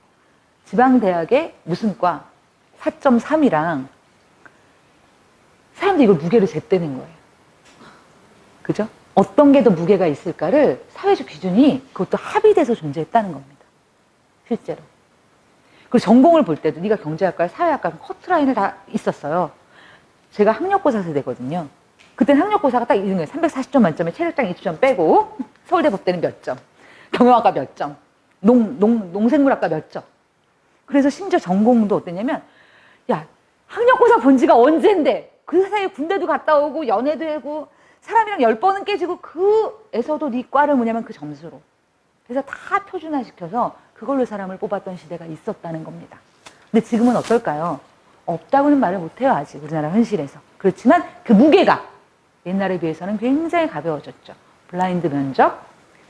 지방대학의 무슨 과 4.3이랑 사람들이 이걸 무게를 쟀다는 거예요. 그죠? 어떤 게 더 무게가 있을까를 사회적 기준이 그것도 합의돼서 존재했다는 겁니다. 실제로. 그리고 전공을 볼 때도 네가 경제학과, 사회학과 커트라인을 다 있었어요. 제가 학력고사 세대거든요. 그때는 학력고사가 딱 이런 거예요. 340점 만점에 체력장 20점 빼고 서울대 법대는 몇 점, 경영학과 몇 점, 농생물학과 몇 점. 그래서 심지어 전공도 어땠냐면 야 학력고사 본 지가 언젠데 그 사이에 군대도 갔다 오고 연애도 하고 사람이랑 10번은 깨지고 그에서도 네 과를 뭐냐면 그 점수로. 그래서 다 표준화시켜서 그걸로 사람을 뽑았던 시대가 있었다는 겁니다. 근데 지금은 어떨까요? 없다고는 말을 못해요. 아직 우리나라 현실에서. 그렇지만 그 무게가 옛날에 비해서는 굉장히 가벼워졌죠. 블라인드 면접,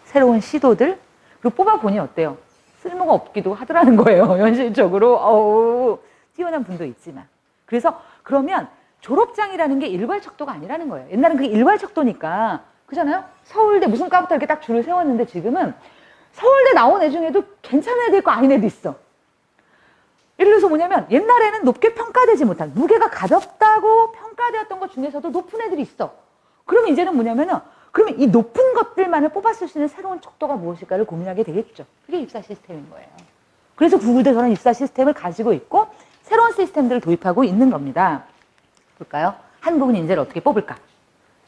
새로운 시도들 그리고 뽑아보니 어때요? 쓸모가 없기도 하더라는 거예요. 현실적으로 뛰어난 분도 있지만. 그래서 그러면 졸업장이라는 게 일괄척도가 아니라는 거예요. 옛날엔 그게 일괄척도니까 그잖아요? 서울대 무슨 과부터 이렇게 딱 줄을 세웠는데 지금은 서울대 나온 애 중에도 괜찮은 애도 있고 아닌 애도 있어. 예를 들어서 뭐냐면 옛날에는 높게 평가되지 못한 무게가 가볍다고 평가되었던 것 중에서도 높은 애들이 있어. 그러면 이제는 뭐냐면은 그러면 이 높은 것들만을 뽑았을 수 있는 새로운 척도가 무엇일까를 고민하게 되겠죠. 그게 입사 시스템인 거예요. 그래서 구글도 저런 입사 시스템을 가지고 있고 새로운 시스템들을 도입하고 있는 겁니다. 볼까요? 한국은 인재를 어떻게 뽑을까?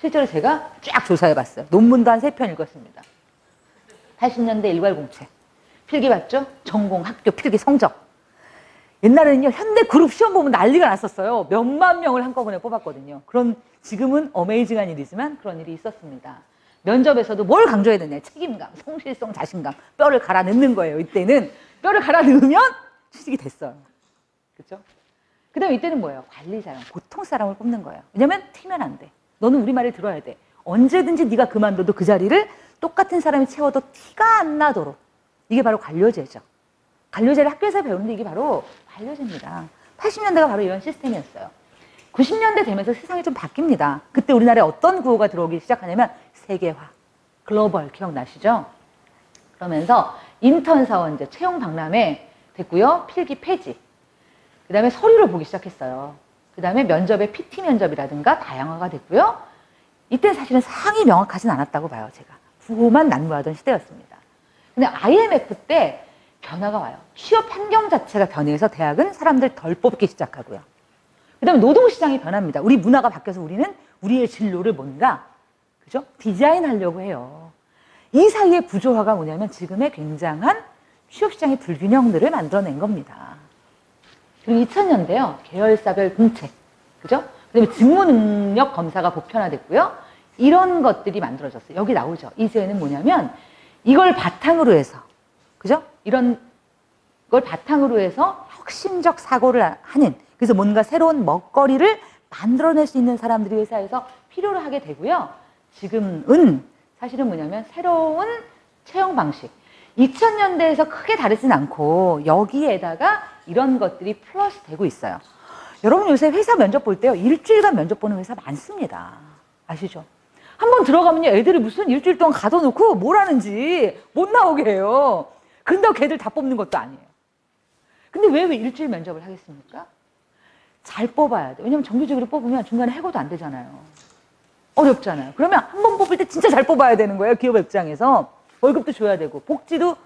실제로 제가 쫙 조사해봤어요. 논문도 한 3편 읽었습니다. 80년대 일괄공채. 필기 봤죠? 전공, 학교, 필기, 성적. 옛날에는요, 현대 그룹 시험 보면 난리가 났었어요. 몇만 명을 한꺼번에 뽑았거든요. 그런, 지금은 어메이징한 일이지만 그런 일이 있었습니다. 면접에서도 뭘 강조해야 되냐? 책임감, 성실성, 자신감. 뼈를 갈아 넣는 거예요. 이때는 뼈를 갈아 넣으면 취직이 됐어요. 그렇죠? 그 다음에 이때는 뭐예요? 관리자형, 보통 사람을 뽑는 거예요. 왜냐면 튀면 안 돼. 너는 우리 말을 들어야 돼. 언제든지 네가 그만둬도 그 자리를 똑같은 사람이 채워도 티가 안 나도록. 이게 바로 관료제죠. 관료제를 학교에서 배우는데 이게 바로 관료제입니다. 80년대가 바로 이런 시스템이었어요. 90년대 되면서 세상이 좀 바뀝니다. 그때 우리나라에 어떤 구호가 들어오기 시작하냐면 세계화, 글로벌 기억나시죠? 그러면서 인턴 사원제, 채용 박람회 됐고요. 필기 폐지. 그 다음에 서류를 보기 시작했어요. 그 다음에 면접의 PT 면접이라든가 다양화가 됐고요. 이때 사실은 사항이 명확하진 않았다고 봐요. 제가. 구호만 난무하던 시대였습니다. 근데 IMF 때 변화가 와요. 취업 환경 자체가 변해서 대학은 사람들 덜 뽑기 시작하고요. 그 다음에 노동시장이 변합니다. 우리 문화가 바뀌어서 우리는 우리의 진로를 뭔가 그죠? 디자인하려고 해요. 이 사이의 구조화가 뭐냐면 지금의 굉장한 취업시장의 불균형들을 만들어낸 겁니다. 그리고 2000년대요. 계열사별 공채. 그죠? 그 다음에 직무능력 검사가 보편화됐고요. 이런 것들이 만들어졌어요. 여기 나오죠. 이제는 뭐냐면 이걸 바탕으로 해서 그죠? 이런 걸 바탕으로 해서 혁신적 사고를 하는 그래서 뭔가 새로운 먹거리를 만들어낼 수 있는 사람들이 회사에서 필요로 하게 되고요. 지금은 사실은 뭐냐면 새로운 채용 방식. 2000년대에서 크게 다르진 않고 여기에다가 이런 것들이 플러스 되고 있어요. 여러분 요새 회사 면접 볼 때요. 일주일간 면접 보는 회사 많습니다. 아시죠? 한번 들어가면요. 애들이 무슨 일주일 동안 가둬놓고 뭘 하는지 못 나오게 해요. 근데 걔들 다 뽑는 것도 아니에요. 근데 왜 일주일 면접을 하겠습니까? 잘 뽑아야 돼. 왜냐면 정규직으로 뽑으면 중간에 해고도 안 되잖아요. 어렵잖아요. 그러면 한 번 뽑을 때 진짜 잘 뽑아야 되는 거예요. 기업 입장에서. 월급도 줘야 되고 복지도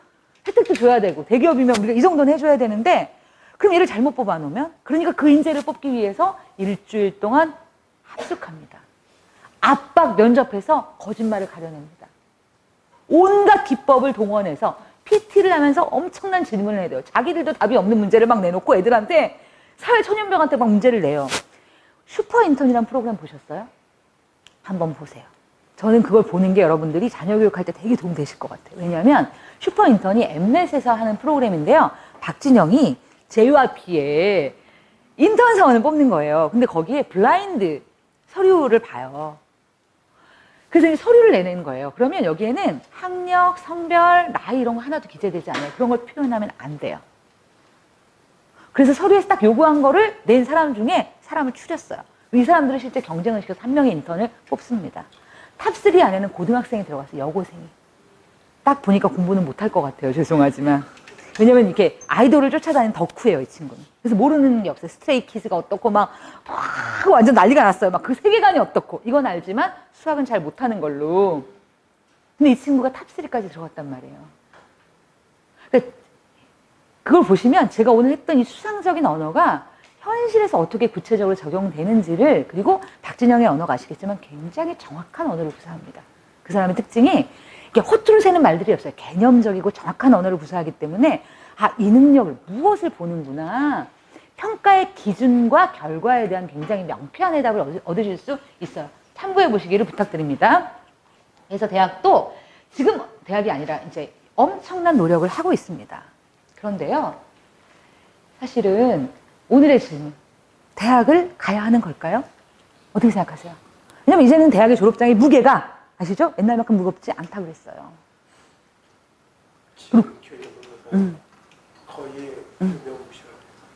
혜택도 줘야 되고 대기업이면 우리가 이 정도는 해줘야 되는데 그럼 얘를 잘못 뽑아놓으면 그러니까 그 인재를 뽑기 위해서 일주일 동안 합숙합니다. 압박 면접해서 거짓말을 가려냅니다. 온갖 기법을 동원해서 PT를 하면서 엄청난 질문을 해야 돼요. 자기들도 답이 없는 문제를 막 내놓고 애들한테 사회초년병한테 막 문제를 내요. 슈퍼인턴이라는 프로그램 보셨어요? 한번 보세요. 저는 그걸 보는 게 여러분들이 자녀 교육할 때 되게 도움 되실 것 같아요. 왜냐하면 슈퍼인턴이 엠넷에서 하는 프로그램인데요. 박진영이 JYP에 인턴 사원을 뽑는 거예요. 근데 거기에 블라인드 서류를 봐요. 그래서 서류를 내는 거예요. 그러면 여기에는 학력, 성별, 나이 이런 거 하나도 기재되지 않아요. 그런 걸 표현하면 안 돼요. 그래서 서류에서 딱 요구한 거를 낸 사람 중에 사람을 추렸어요. 이 사람들은 실제 경쟁을 시켜서 한 명의 인턴을 뽑습니다. 탑3 안에는 고등학생이 들어갔어요. 여고생이. 딱 보니까 공부는 못할 것 같아요. 죄송하지만. 왜냐면 이렇게 아이돌을 쫓아다니는 덕후예요, 이 친구는. 그래서 모르는 게 없어요. 스트레이키즈가 어떻고 막 완전 난리가 났어요. 막 그 세계관이 어떻고. 이건 알지만 수학은 잘 못하는 걸로. 근데 이 친구가 탑3까지 들어갔단 말이에요. 그러니까 그걸 보시면 제가 오늘 했던 이 수상적인 언어가 현실에서 어떻게 구체적으로 적용되는지를 그리고 박진영의 언어가 아시겠지만 굉장히 정확한 언어를 구사합니다. 그 사람의 특징이 이렇게 허투루 새는 말들이 없어요. 개념적이고 정확한 언어를 구사하기 때문에 아, 이 능력을 무엇을 보는구나. 평가의 기준과 결과에 대한 굉장히 명쾌한 해답을 얻으실 수 있어요. 참고해 보시기를 부탁드립니다. 그래서 대학도 지금 대학이 아니라 이제 엄청난 노력을 하고 있습니다. 그런데요. 사실은 오늘의 질문. 대학을 가야 하는 걸까요? 어떻게 생각하세요? 왜냐면 이제는 대학의 졸업장의 무게가 아시죠? 옛날만큼 무겁지 않다고 그랬어요. 지금 교육으로는 거의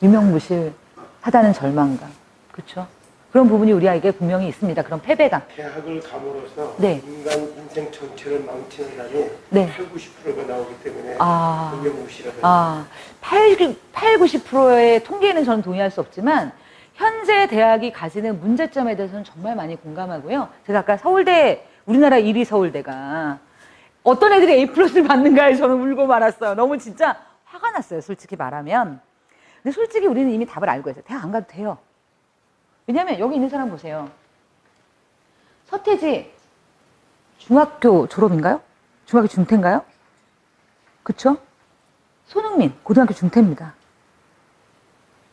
유명무실하다는 절망감. 그렇죠? 그런 부분이 우리 아이에게 분명히 있습니다. 그런 패배감. 대학을 감으로써 네. 인간 인생 전체를 망치는 단위 네. 8, 90%가 나오기 때문에 아. 유명무실하다. 90%의 통계에는 저는 동의할 수 없지만 현재 대학이 가지는 문제점에 대해서는 정말 많이 공감하고요. 제가 아까 서울대, 우리나라 1위 서울대가 어떤 애들이 A+를 받는가에 저는 울고 말았어요. 너무 진짜 화가 났어요. 솔직히 말하면. 근데 솔직히 우리는 이미 답을 알고 있어요. 대학 안 가도 돼요. 왜냐면 여기 있는 사람 보세요. 서태지 중학교 졸업인가요? 중학교 중퇴인가요? 그쵸? 손흥민 고등학교 중퇴입니다.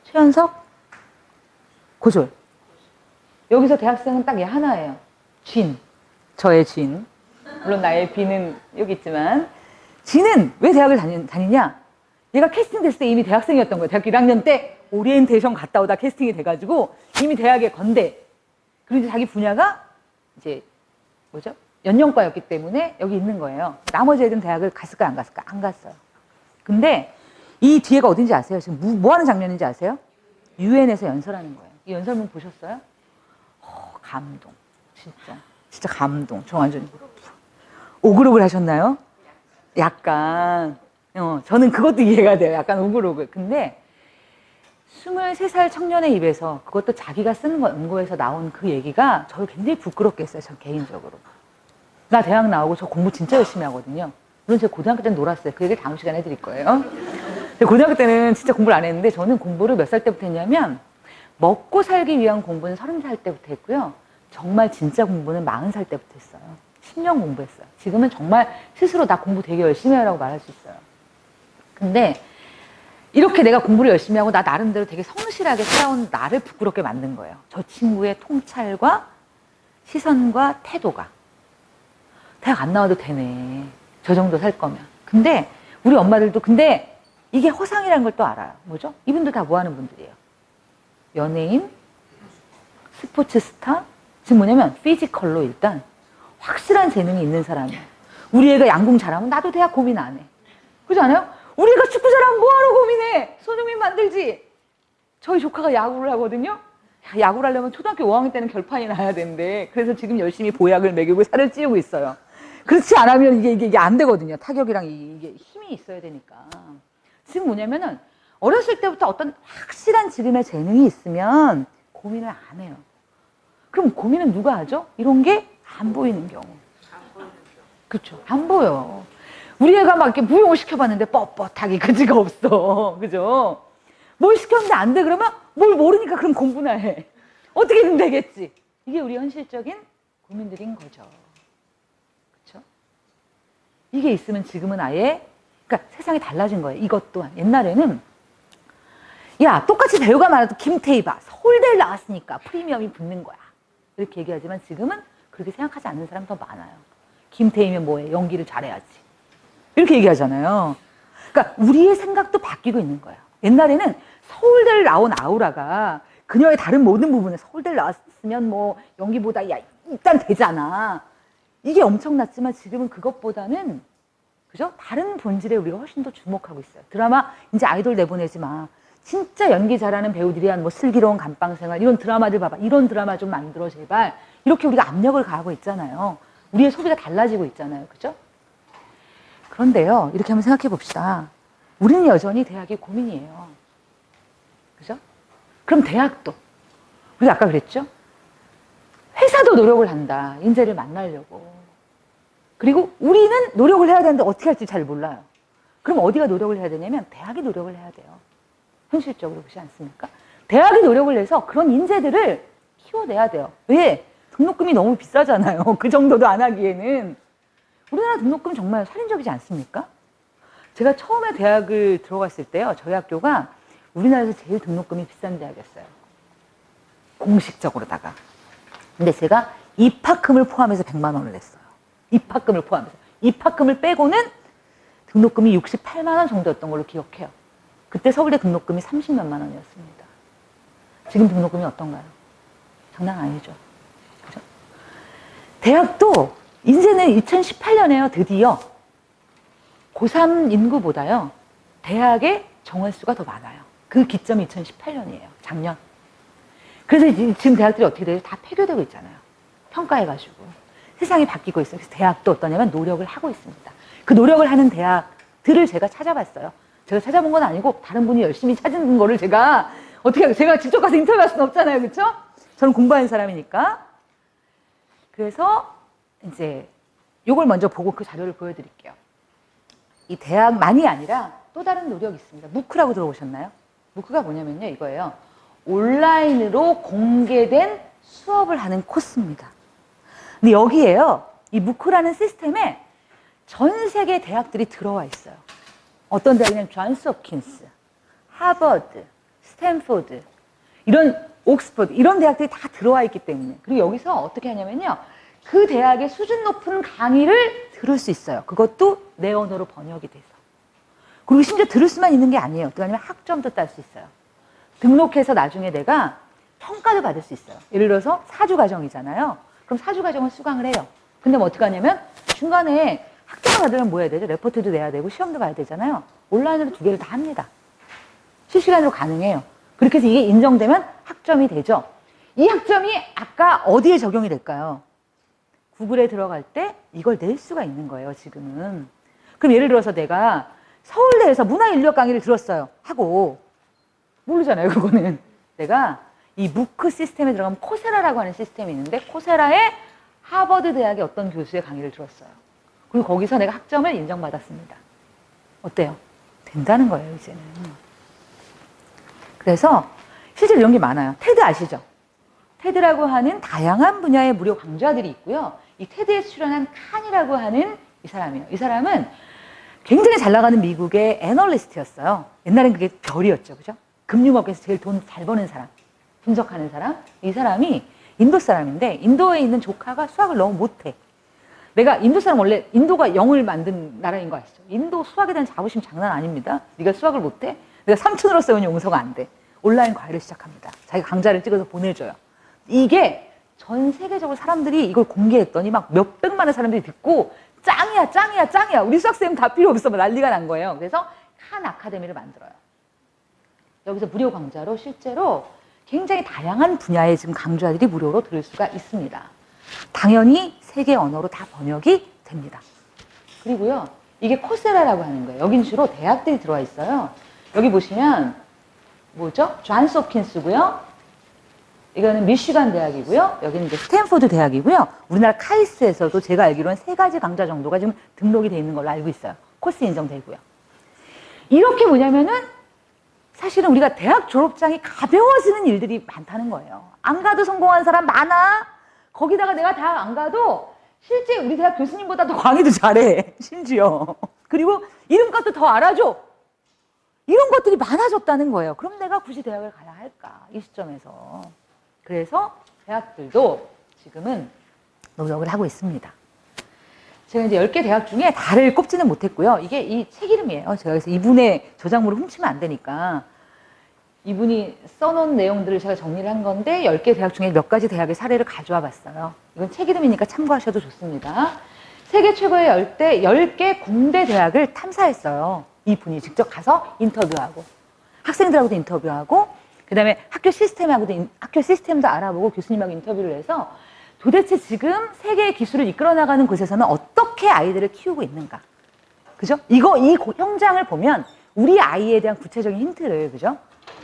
최연석 고졸. 여기서 대학생은 딱 얘 하나예요. 쥔. 저의 쥔. 물론 나의 비는 여기 있지만 진은 왜 대학을 다니냐? 얘가 캐스팅 됐을 때 이미 대학생이었던 거예요. 대학교 1학년 때 오리엔테이션 갔다 오다 캐스팅이 돼가지고 이미 대학에 건대. 그리고 이제 자기 분야가 이제 뭐죠? 연령과였기 때문에 여기 있는 거예요. 나머지 애들은 대학을 갔을까 안 갔을까? 안 갔어요. 근데 이 뒤에가 어딘지 아세요? 지금 뭐 하는 장면인지 아세요? 유엔에서 연설하는 거예요. 이 연설문 보셨어요? 감동. 진짜 감동. 저 완전 오글오글 하셨나요? 약간 저는 그것도 이해가 돼요. 약간 오글오글. 근데 23살 청년의 입에서 그것도 자기가 쓴 원고에서 나온 그 얘기가 저를 굉장히 부끄럽게 했어요. 저 개인적으로. 나 대학 나오고 저 공부 진짜 열심히 하거든요. 물론 제가 고등학교 때는 놀았어요. 그 얘기를 다음 시간에 해드릴 거예요. 고등학교 때는 진짜 공부를 안 했는데 저는 공부를 몇 살 때부터 했냐면 먹고 살기 위한 공부는 30살 때부터 했고요. 정말 진짜 공부는 40살 때부터 했어요. 10년 공부했어요. 지금은 정말 스스로 나 공부 되게 열심히 하라고 말할 수 있어요. 근데 이렇게 내가 공부를 열심히 하고 나 나름대로 되게 성실하게 살아온 나를 부끄럽게 만든 거예요. 저 친구의 통찰과 시선과 태도가. 대학 안 나와도 되네. 저 정도 살 거면. 근데 우리 엄마들도 근데 이게 허상이라는 걸 또 알아요. 뭐죠? 이분들 다 뭐 하는 분들이에요? 연예인, 스포츠 스타, 지금 뭐냐면 피지컬로 일단 확실한 재능이 있는 사람이에요. 우리 애가 양궁 잘하면 나도 대학 고민 안 해. 그렇지 않아요? 우리 애가 축구 잘하면 뭐하러 고민해? 손흥민 만들지. 저희 조카가 야구를 하거든요. 야구를 하려면 초등학교 5학년 때는 결판이 나야 되는데 그래서 지금 열심히 보약을 먹이고 살을 찌우고 있어요. 그렇지 않으면 이게 안 되거든요. 타격이랑 이게 힘이 있어야 되니까. 지금 뭐냐면은 어렸을 때부터 어떤 확실한 지금의 재능이 있으면 고민을 안 해요. 그럼 고민은 누가 하죠? 이런 게 안 보이는 경우. 그렇죠. 안 보여. 우리 애가 막 이렇게 무용을 시켜봤는데 뻣뻣하게 그지가 없어. 그죠? 뭘 시켰는데 안 돼 그러면 뭘 모르니까 그럼 공부나 해. 어떻게든 되겠지. 이게 우리 현실적인 고민들인 거죠. 그렇죠? 이게 있으면 지금은 아예 그러니까 세상이 달라진 거예요. 이것 또한. 옛날에는 야 똑같이 배우가 많아도 김태희 봐. 서울대를 나왔으니까 프리미엄이 붙는 거야. 이렇게 얘기하지만 지금은 그렇게 생각하지 않는 사람 더 많아요. 김태희면 뭐해? 연기를 잘해야지. 이렇게 얘기하잖아요. 그러니까 우리의 생각도 바뀌고 있는 거예요. 옛날에는 서울대를 나온 아우라가 그녀의 다른 모든 부분에 서울대를 나왔으면 뭐 연기보다 야 일단 되잖아. 이게 엄청났지만 지금은 그것보다는 그죠? 다른 본질에 우리가 훨씬 더 주목하고 있어요. 드라마 이제 아이돌 내보내지 마. 진짜 연기 잘하는 배우들이 한 뭐 슬기로운 감방생활 이런 드라마들 봐봐. 이런 드라마 좀 만들어 제발. 이렇게 우리가 압력을 가하고 있잖아요. 우리의 소비가 달라지고 있잖아요. 그죠? 그런데요. 이렇게 한번 생각해 봅시다. 우리는 여전히 대학이 고민이에요. 그죠? 그럼 대학도 우리가 아까 그랬죠? 회사도 노력을 한다. 인재를 만나려고. 그리고 우리는 노력을 해야 되는데 어떻게 할지 잘 몰라요. 그럼 어디가 노력을 해야 되냐면 대학이 노력을 해야 돼요. 현실적으로 그렇지 않습니까? 대학이 노력을 해서 그런 인재들을 키워내야 돼요. 왜? 등록금이 너무 비싸잖아요. 그 정도도 안 하기에는. 우리나라 등록금 정말 살인적이지 않습니까? 제가 처음에 대학을 들어갔을 때요. 저희 학교가 우리나라에서 제일 등록금이 비싼 대학이었어요. 공식적으로다가. 근데 제가 입학금을 포함해서 100만 원을 냈어요. 입학금을 포함해서. 입학금을 빼고는 등록금이 68만 원 정도였던 걸로 기억해요. 그때 서울대 등록금이 30몇만 원이었습니다. 지금 등록금이 어떤가요? 장난 아니죠. 그죠? 대학도 이제는 2018년에요. 드디어 고3 인구보다요. 대학의 정원수가 더 많아요. 그 기점이 2018년이에요. 작년. 그래서 지금 대학들이 어떻게 돼요? 다 폐교되고 있잖아요. 평가해가지고. 세상이 바뀌고 있어요. 그래서 대학도 어떠냐면 노력을 하고 있습니다. 그 노력을 하는 대학들을 제가 찾아봤어요. 제가 찾아본 건 아니고 다른 분이 열심히 찾은 거를 제가 어떻게 제가 직접 가서 인터뷰할 수는 없잖아요. 그렇죠? 저는 공부하는 사람이니까. 그래서 이제 요걸 먼저 보고 그 자료를 보여드릴게요. 이 대학만이 아니라 또 다른 노력이 있습니다. 무크라고 들어보셨나요? 무크가 뭐냐면요. 이거예요. 온라인으로 공개된 수업을 하는 코스입니다. 근데 여기에요. 이 무크라는 시스템에 전 세계 대학들이 들어와 있어요. 어떤 대학이냐면 존스 홉킨스, 하버드, 스탠포드, 이런 옥스퍼드 이런 대학들이 다 들어와 있기 때문에 그리고 여기서 어떻게 하냐면요. 그 대학의 수준 높은 강의를 들을 수 있어요. 그것도 내 언어로 번역이 돼서. 그리고 심지어 들을 수만 있는 게 아니에요. 어떻게 하냐면 학점도 딸 수 있어요. 등록해서 나중에 내가 평가를 받을 수 있어요. 예를 들어서 사주과정이잖아요. 그럼 사주과정을 수강을 해요. 근데 뭐 어떻게 하냐면 중간에 학점을 받으면 뭐 해야 되죠? 레포트도 내야 되고 시험도 봐야 되잖아요. 온라인으로 두 개를 다 합니다. 실시간으로 가능해요. 그렇게 해서 이게 인정되면 학점이 되죠. 이 학점이 아까 어디에 적용이 될까요? 구글에 들어갈 때 이걸 낼 수가 있는 거예요, 지금은. 그럼 예를 들어서 내가 서울대에서 문화인류학 강의를 들었어요. 하고 모르잖아요, 그거는. 내가 이 무크 시스템에 들어가면 코세라라고 하는 시스템이 있는데 코세라의 하버드 대학의 어떤 교수의 강의를 들었어요. 그리고 거기서 내가 학점을 인정받았습니다. 어때요? 된다는 거예요, 이제는. 그래서 실제로 이런 게 많아요. 테드 아시죠? 테드라고 하는 다양한 분야의 무료 강좌들이 있고요. 이 테드에 출연한 칸이라고 하는 이 사람이에요. 이 사람은 굉장히 잘 나가는 미국의 애널리스트였어요. 옛날엔 그게 별이었죠. 그죠? 금융업계에서 제일 돈 잘 버는 사람, 분석하는 사람. 이 사람이 인도 사람인데 인도에 있는 조카가 수학을 너무 못해. 내가 인도 사람 원래 인도가 영을 만든 나라인 거 아시죠? 인도 수학에 대한 자부심 장난 아닙니다. 네가 수학을 못해? 내가 삼촌으로서는 용서가 안 돼. 온라인 과외를 시작합니다. 자기가 강좌를 찍어서 보내줘요. 이게 전 세계적으로 사람들이 이걸 공개했더니 막 몇백만의 사람들이 듣고 짱이야 짱이야 짱이야 우리 수학쌤 다 필요 없어 막 난리가 난 거예요. 그래서 칸 아카데미를 만들어요. 여기서 무료 강좌로 실제로 굉장히 다양한 분야의 지금 강좌들이 무료로 들을 수가 있습니다. 당연히 세계 언어로 다 번역이 됩니다. 그리고요, 이게 코세라라고 하는 거예요. 여긴 주로 대학들이 들어와 있어요. 여기 보시면 뭐죠? 존스 홉킨스고요. 이거는 미시간 대학이고요. 여기는 이제 스탠포드 대학이고요. 우리나라 카이스트에서도 제가 알기로는 3가지 강좌 정도가 지금 등록이 돼 있는 걸로 알고 있어요. 코스 인정되고요. 이렇게 뭐냐면은 사실은 우리가 대학 졸업장이 가벼워지는 일들이 많다는 거예요. 안 가도 성공한 사람 많아. 거기다가 내가 대학 안 가도 실제 우리 대학 교수님보다 더 강의도 잘해. 심지어. 그리고 이름값도 더 알아줘. 이런 것들이 많아졌다는 거예요. 그럼 내가 굳이 대학을 가야 할까? 이 시점에서. 그래서 대학들도 지금은 노력을 하고 있습니다. 제가 이제 10개 대학 중에 다를 꼽지는 못했고요. 이게 이 책 이름이에요. 제가 그래서 이분의 저작물을 훔치면 안 되니까 이분이 써놓은 내용들을 제가 정리를 한 건데 10개 대학 중에 몇 가지 대학의 사례를 가져와 봤어요. 이건 책 이름이니까 참고하셔도 좋습니다. 세계 최고의 10개 공대 대학을 탐사했어요. 이분이 직접 가서 인터뷰하고 학생들하고도 인터뷰하고 그 다음에 학교 시스템도 알아보고 교수님하고 인터뷰를 해서 도대체 지금 세계의 기술을 이끌어 나가는 곳에서는 어떻게 아이들을 키우고 있는가. 그죠? 이 현장을 보면 우리 아이에 대한 구체적인 힌트를, 그죠?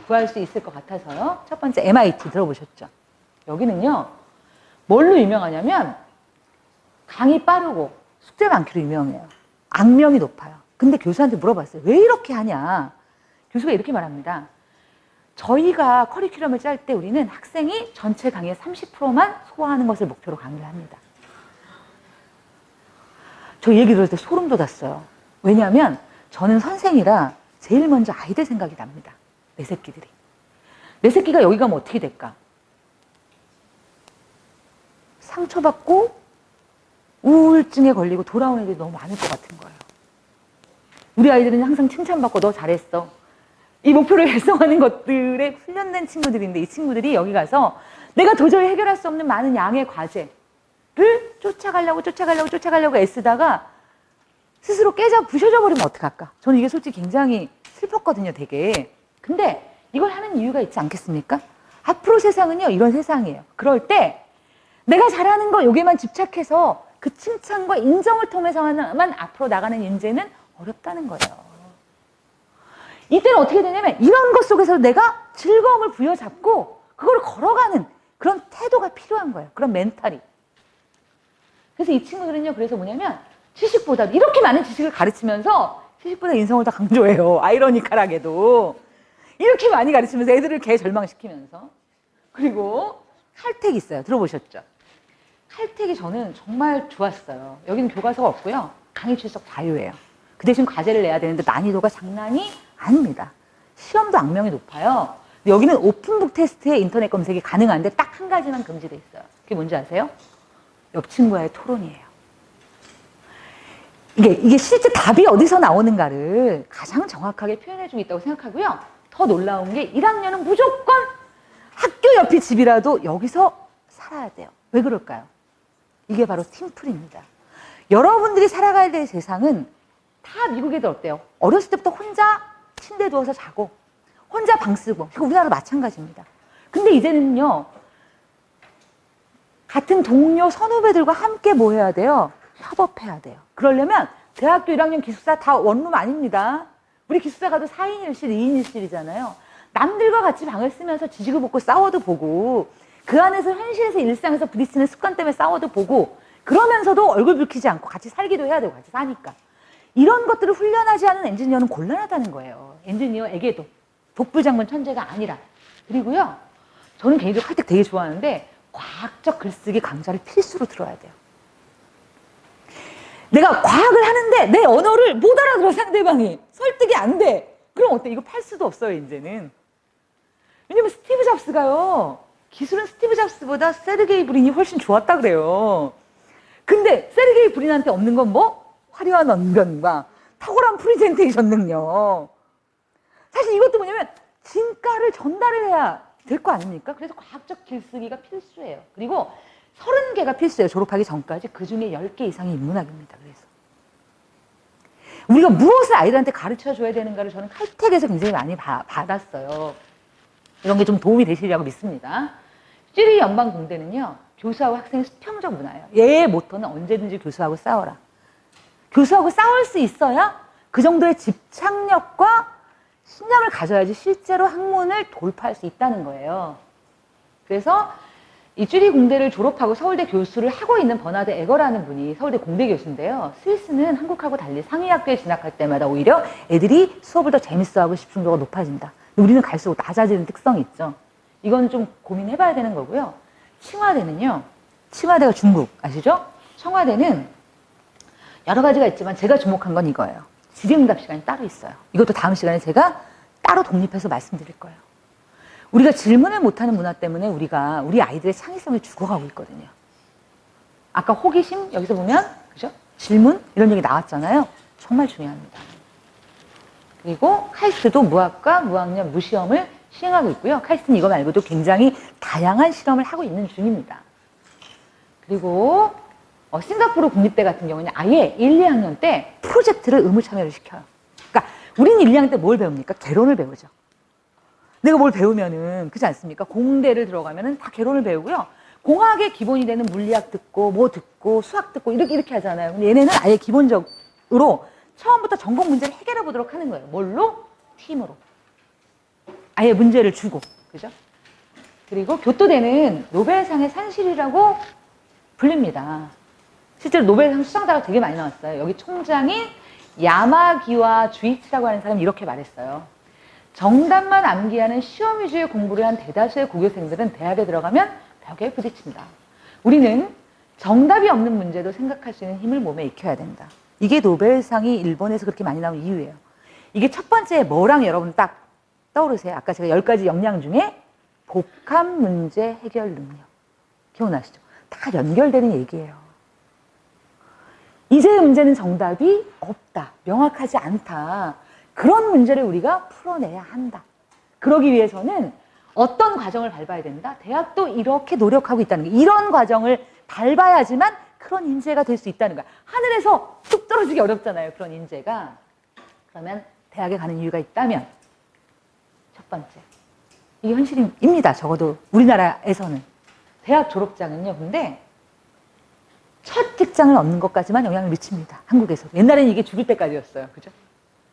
구할 수 있을 것 같아서요. 첫 번째, MIT 들어보셨죠? 여기는요, 뭘로 유명하냐면, 강의 빠르고 숙제 많기로 유명해요. 악명이 높아요. 근데 교수한테 물어봤어요. 왜 이렇게 하냐? 교수가 이렇게 말합니다. 저희가 커리큘럼을 짤 때 우리는 학생이 전체 강의의 30%만 소화하는 것을 목표로 강의를 합니다. 저 얘기 들을 때 소름 돋았어요. 왜냐하면 저는 선생이라 제일 먼저 아이들 생각이 납니다. 내 새끼들이. 내 새끼가 여기 가면 어떻게 될까? 상처받고 우울증에 걸리고 돌아오는 애들이 너무 많을 것 같은 거예요. 우리 아이들은 항상 칭찬받고 너 잘했어. 이 목표를 달성하는 것들에 훈련된 친구들인데 이 친구들이 여기 가서 내가 도저히 해결할 수 없는 많은 양의 과제를 쫓아가려고 애쓰다가 스스로 부셔져 버리면 어떡할까? 저는 이게 솔직히 굉장히 슬펐거든요, 되게. 근데 이걸 하는 이유가 있지 않겠습니까? 앞으로 세상은요, 이런 세상이에요. 그럴 때 내가 잘하는 거 여기에만 집착해서 그 칭찬과 인정을 통해서만 앞으로 나가는 인재는 어렵다는 거예요. 이때는 어떻게 되냐면 이런 것 속에서 내가 즐거움을 부여잡고 그걸 걸어가는 그런 태도가 필요한 거예요. 그런 멘탈이. 그래서 이 친구들은요, 그래서 뭐냐면 지식보다 이렇게 많은 지식을 가르치면서 지식보다 인성을 더 강조해요. 아이러니컬하게도. 이렇게 많이 가르치면서 애들을 개 절망시키면서. 그리고 칼텍이 있어요. 들어보셨죠? 칼텍이 저는 정말 좋았어요. 여기는 교과서가 없고요. 강의 출석 자유예요. 그 대신 과제를 내야 되는데 난이도가 장난이 아닙니다. 시험도 악명이 높아요. 여기는 오픈북 테스트에 인터넷 검색이 가능한데 딱 한 가지만 금지돼 있어요. 그게 뭔지 아세요? 옆 친구와의 토론이에요. 이게 실제 답이 어디서 나오는가를 가장 정확하게 표현해주고 있다고 생각하고요. 더 놀라운 게 1학년은 무조건 학교 옆이 집이라도 여기서 살아야 돼요. 왜 그럴까요? 이게 바로 팀플입니다. 여러분들이 살아가야 될 세상은 다 미국 애들 어때요? 어렸을 때부터 혼자 침대에 누워서 자고 혼자 방 쓰고 이거 우리나라도 마찬가지입니다. 근데 이제는요. 같은 동료 선후배들과 함께 뭐 해야 돼요? 협업해야 돼요. 그러려면 대학교 1학년 기숙사 다 원룸 아닙니다. 우리 기숙사 가도 4인 1실, 2인 1실이잖아요. 남들과 같이 방을 쓰면서 지지고 볶고 싸워도 보고 그 안에서 현실에서 일상에서 부딪히는 습관 때문에 싸워도 보고 그러면서도 얼굴 붉히지 않고 같이 살기도 해야 되고 같이 사니까. 이런 것들을 훈련하지 않은 엔지니어는 곤란하다는 거예요. 엔지니어에게도. 독불장군 천재가 아니라. 그리고요. 저는 개인적으로 칼텍 되게 좋아하는데 과학적 글쓰기 강좌를 필수로 들어야 돼요. 내가 과학을 하는데 내 언어를 못 알아들어 상대방이. 설득이 안 돼. 그럼 어때? 이거 팔 수도 없어요, 이제는. 왜냐면 스티브 잡스가요. 기술은 스티브 잡스보다 세르게이 브린이 훨씬 좋았다 그래요. 근데 세르게이 브린한테 없는 건 뭐? 화려한 언변과 탁월한 프리젠테이션 능력. 사실 이것도 뭐냐면 진가를 전달을 해야 될 거 아닙니까? 그래서 과학적 글쓰기가 필수예요. 그리고 30개가 필수예요. 졸업하기 전까지. 그중에 10개 이상이 인문학입니다. 그래서 우리가 무엇을 아이들한테 가르쳐 줘야 되는가를 저는 칼텍에서 굉장히 많이 받았어요. 이런 게 좀 도움이 되시리라고 믿습니다. 찌리 연방공대는요, 교수하고 학생의 수평적 문화예요. 얘의 모토는 언제든지 교수하고 싸워라. 교수하고 싸울 수 있어야 그 정도의 집착력과 신념을 가져야지 실제로 학문을 돌파할 수 있다는 거예요. 그래서 이 쭈리 공대를 졸업하고 서울대 교수를 하고 있는 버나드 에거라는 분이 서울대 공대 교수인데요. 스위스는 한국하고 달리 상위학교에 진학할 때마다 오히려 애들이 수업을 더 재밌어하고 집중도가 높아진다. 우리는 갈수록 낮아지는 특성이 있죠. 이건 좀 고민해봐야 되는 거고요. 칭화대는요. 칭화대가 중국 아시죠? 청와대는 여러 가지가 있지만 제가 주목한 건 이거예요. 질의응답 시간이 따로 있어요. 이것도 다음 시간에 제가 따로 독립해서 말씀드릴 거예요. 우리가 질문을 못하는 문화 때문에 우리가 우리 아이들의 창의성이 죽어가고 있거든요. 아까 호기심 여기서 보면 그죠? 질문 이런 얘기 나왔잖아요. 정말 중요합니다. 그리고 카이스트도 무학과 무학년 무시험을 시행하고 있고요. 카이스트는 이거 말고도 굉장히 다양한 실험을 하고 있는 중입니다. 그리고 싱가포르 국립대 같은 경우는 아예 1, 2학년 때 프로젝트를 의무 참여를 시켜요. 그러니까 우리는 1, 2학년 때 뭘 배웁니까? 개론을 배우죠. 내가 뭘 배우면은 그렇지 않습니까? 공대를 들어가면은 다 개론을 배우고요. 공학의 기본이 되는 물리학 듣고 뭐 듣고 수학 듣고 이렇게 하잖아요. 근데 얘네는 아예 기본적으로 처음부터 전공 문제를 해결해 보도록 하는 거예요. 뭘로? 팀으로. 아예 문제를 주고. 그죠? 그리고 교토대는 노벨상의 산실이라고 불립니다. 실제로 노벨상 수상자가 되게 많이 나왔어요. 여기 총장인 야마기와 주이치라고 하는 사람이 이렇게 말했어요. 정답만 암기하는 시험 위주의 공부를 한 대다수의 고교생들은 대학에 들어가면 벽에 부딪힌다. 우리는 정답이 없는 문제도 생각할 수 있는 힘을 몸에 익혀야 된다. 이게 노벨상이 일본에서 그렇게 많이 나온 이유예요. 이게 첫 번째 뭐랑 여러분 딱 떠오르세요? 아까 제가 10가지 역량 중에 복합 문제 해결 능력. 기억나시죠? 다 연결되는 얘기예요. 이제 문제는 정답이 없다. 명확하지 않다. 그런 문제를 우리가 풀어내야 한다. 그러기 위해서는 어떤 과정을 밟아야 된다? 대학도 이렇게 노력하고 있다는 거예요. 이런 과정을 밟아야지만 그런 인재가 될 수 있다는 거야. 하늘에서 뚝 떨어지기 어렵잖아요. 그런 인재가. 그러면 대학에 가는 이유가 있다면 첫 번째. 이게 현실입니다. 적어도 우리나라에서는. 대학 졸업장은요. 근데 첫 직장을 얻는 것까지만 영향을 미칩니다. 한국에서. 옛날에는 이게 죽을 때까지였어요. 그죠?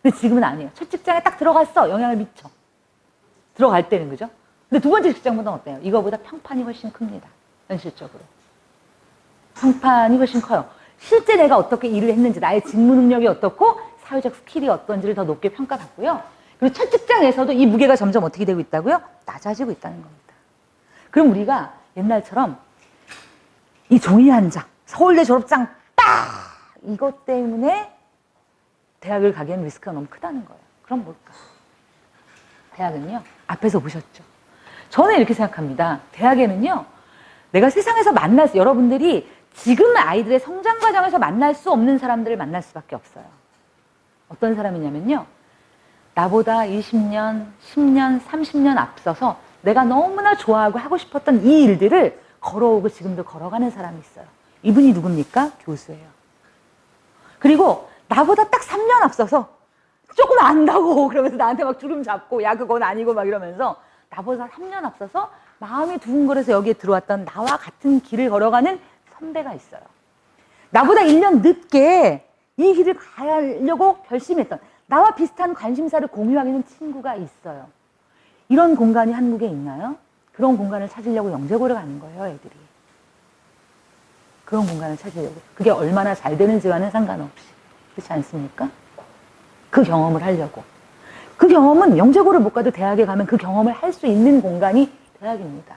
근데 지금은 아니에요. 첫 직장에 딱 들어갔어. 영향을 미쳐. 들어갈 때는 그죠? 근데 두 번째 직장보다는 어때요? 이거보다 평판이 훨씬 큽니다. 현실적으로. 평판이 훨씬 커요. 실제 내가 어떻게 일을 했는지, 나의 직무 능력이 어떻고 사회적 스킬이 어떤지를 더 높게 평가받고요. 그리고 첫 직장에서도 이 무게가 점점 어떻게 되고 있다고요? 낮아지고 있다는 겁니다. 그럼 우리가 옛날처럼 이 종이 한 장, 서울대 졸업장 딱! 이것 때문에 대학을 가기엔 리스크가 너무 크다는 거예요. 그럼 뭘까? 대학은요, 앞에서 보셨죠? 저는 이렇게 생각합니다. 대학에는요, 내가 세상에서 여러분들이 지금 아이들의 성장 과정에서 만날 수 없는 사람들을 만날 수밖에 없어요. 어떤 사람이냐면요, 나보다 20년, 10년, 30년 앞서서 내가 너무나 좋아하고 하고 싶었던 이 일들을 걸어오고 지금도 걸어가는 사람이 있어요. 이분이 누굽니까? 교수예요. 그리고 나보다 딱 3년 앞서서 조금 안다고 그러면서 나한테 막 주름 잡고 야 그건 아니고 막 이러면서 나보다 3년 앞서서 마음이 두근거려서 여기에 들어왔던 나와 같은 길을 걸어가는 선배가 있어요. 나보다 1년 늦게 이 길을 가려고 결심했던 나와 비슷한 관심사를 공유하는 친구가 있어요. 이런 공간이 한국에 있나요? 그런 공간을 찾으려고 영재고를 가는 거예요, 애들이. 그런 공간을 찾으려고. 그게 얼마나 잘 되는지와는 상관없이. 그렇지 않습니까? 그 경험을 하려고. 그 경험은 영재고를 못 가도 대학에 가면 그 경험을 할 수 있는 공간이 대학입니다.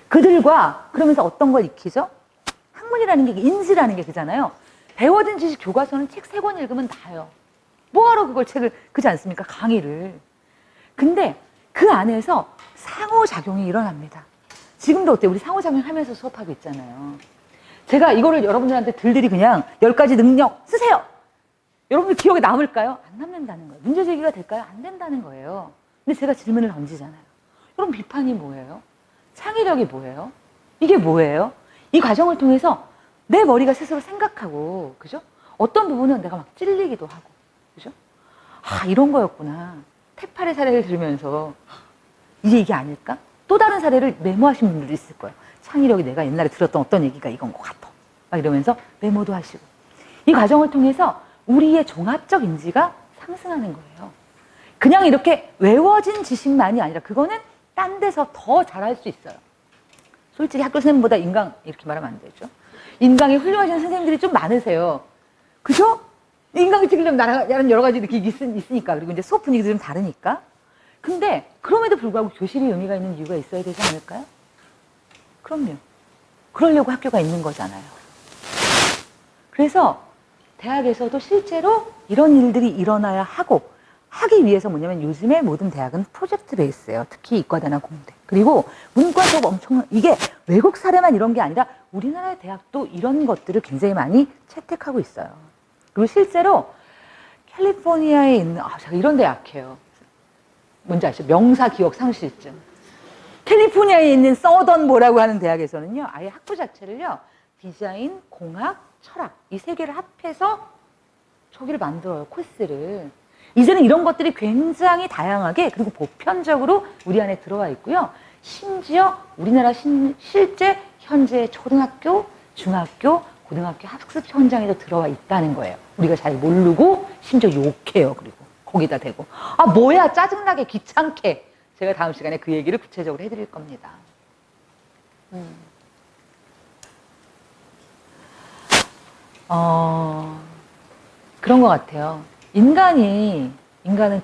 그들과 그러면서 어떤 걸 익히죠? 학문이라는 게 인지라는 게 그잖아요. 배워진 지식 교과서는 책 3권 읽으면 다요. 뭐하러 그걸 책을 그렇지 않습니까? 강의를. 근데 그 안에서 상호작용이 일어납니다. 지금도 어때요? 우리 상호작용 하면서 수업하고 있잖아요. 제가 이거를 여러분들한테 들들이 그냥 10가지 능력 쓰세요. 여러분들 기억에 남을까요? 안 남는다는 거예요. 문제 제기가 될까요? 안 된다는 거예요. 근데 제가 질문을 던지잖아요. 여러분 비판이 뭐예요? 창의력이 뭐예요? 이게 뭐예요? 이 과정을 통해서 내 머리가 스스로 생각하고 그죠? 어떤 부분은 내가 막 찔리기도 하고, 그죠? 아, 이런 거였구나. 테팔의 사례를 들으면서 이제 이게 아닐까? 또 다른 사례를 메모하신 분들도 있을 거예요. 창의력이 내가 옛날에 들었던 어떤 얘기가 이건 것 같아. 막 이러면서 메모도 하시고. 이 과정을 통해서 우리의 종합적 인지가 상승하는 거예요. 그냥 이렇게 외워진 지식만이 아니라 그거는 딴 데서 더 잘할 수 있어요. 솔직히 학교 선생님보다 인강, 이렇게 말하면 안 되죠. 인강이 훌륭하신 선생님들이 좀 많으세요. 그죠? 인강을 찍으려면 나랑 여러 가지 이렇게 있으니까. 그리고 이제 수업 분위기도 좀 다르니까. 근데 그럼에도 불구하고 교실이 의미가 있는 이유가 있어야 되지 않을까요? 그럼요. 그러려고 학교가 있는 거잖아요. 그래서 대학에서도 실제로 이런 일들이 일어나야 하기 위해서 뭐냐면 요즘에 모든 대학은 프로젝트 베이스예요. 특히 이과대나 공대. 그리고 문과 수업 이게 외국 사례만 이런 게 아니라 우리나라의 대학도 이런 것들을 굉장히 많이 채택하고 있어요. 그리고 실제로 캘리포니아에 있는, 제가 이런 데 약해요. 뭔지 아시죠? 명사 기억 상실증. 캘리포니아에 있는 서던보라고 하는 대학에서는요, 아예 학부 자체를요, 디자인, 공학, 철학, 이 세 개를 합해서 저기를 만들어요, 코스를. 이제는 이런 것들이 굉장히 다양하게, 그리고 보편적으로 우리 안에 들어와 있고요. 심지어 우리나라 실제 현재 초등학교, 중학교, 고등학교 학습 현장에도 들어와 있다는 거예요. 우리가 잘 모르고, 심지어 욕해요, 그리고. 거기다 대고. 아, 뭐야, 짜증나게, 귀찮게. 제가 다음 시간에 그 얘기를 구체적으로 해드릴 겁니다. 그런 것 같아요. 인간은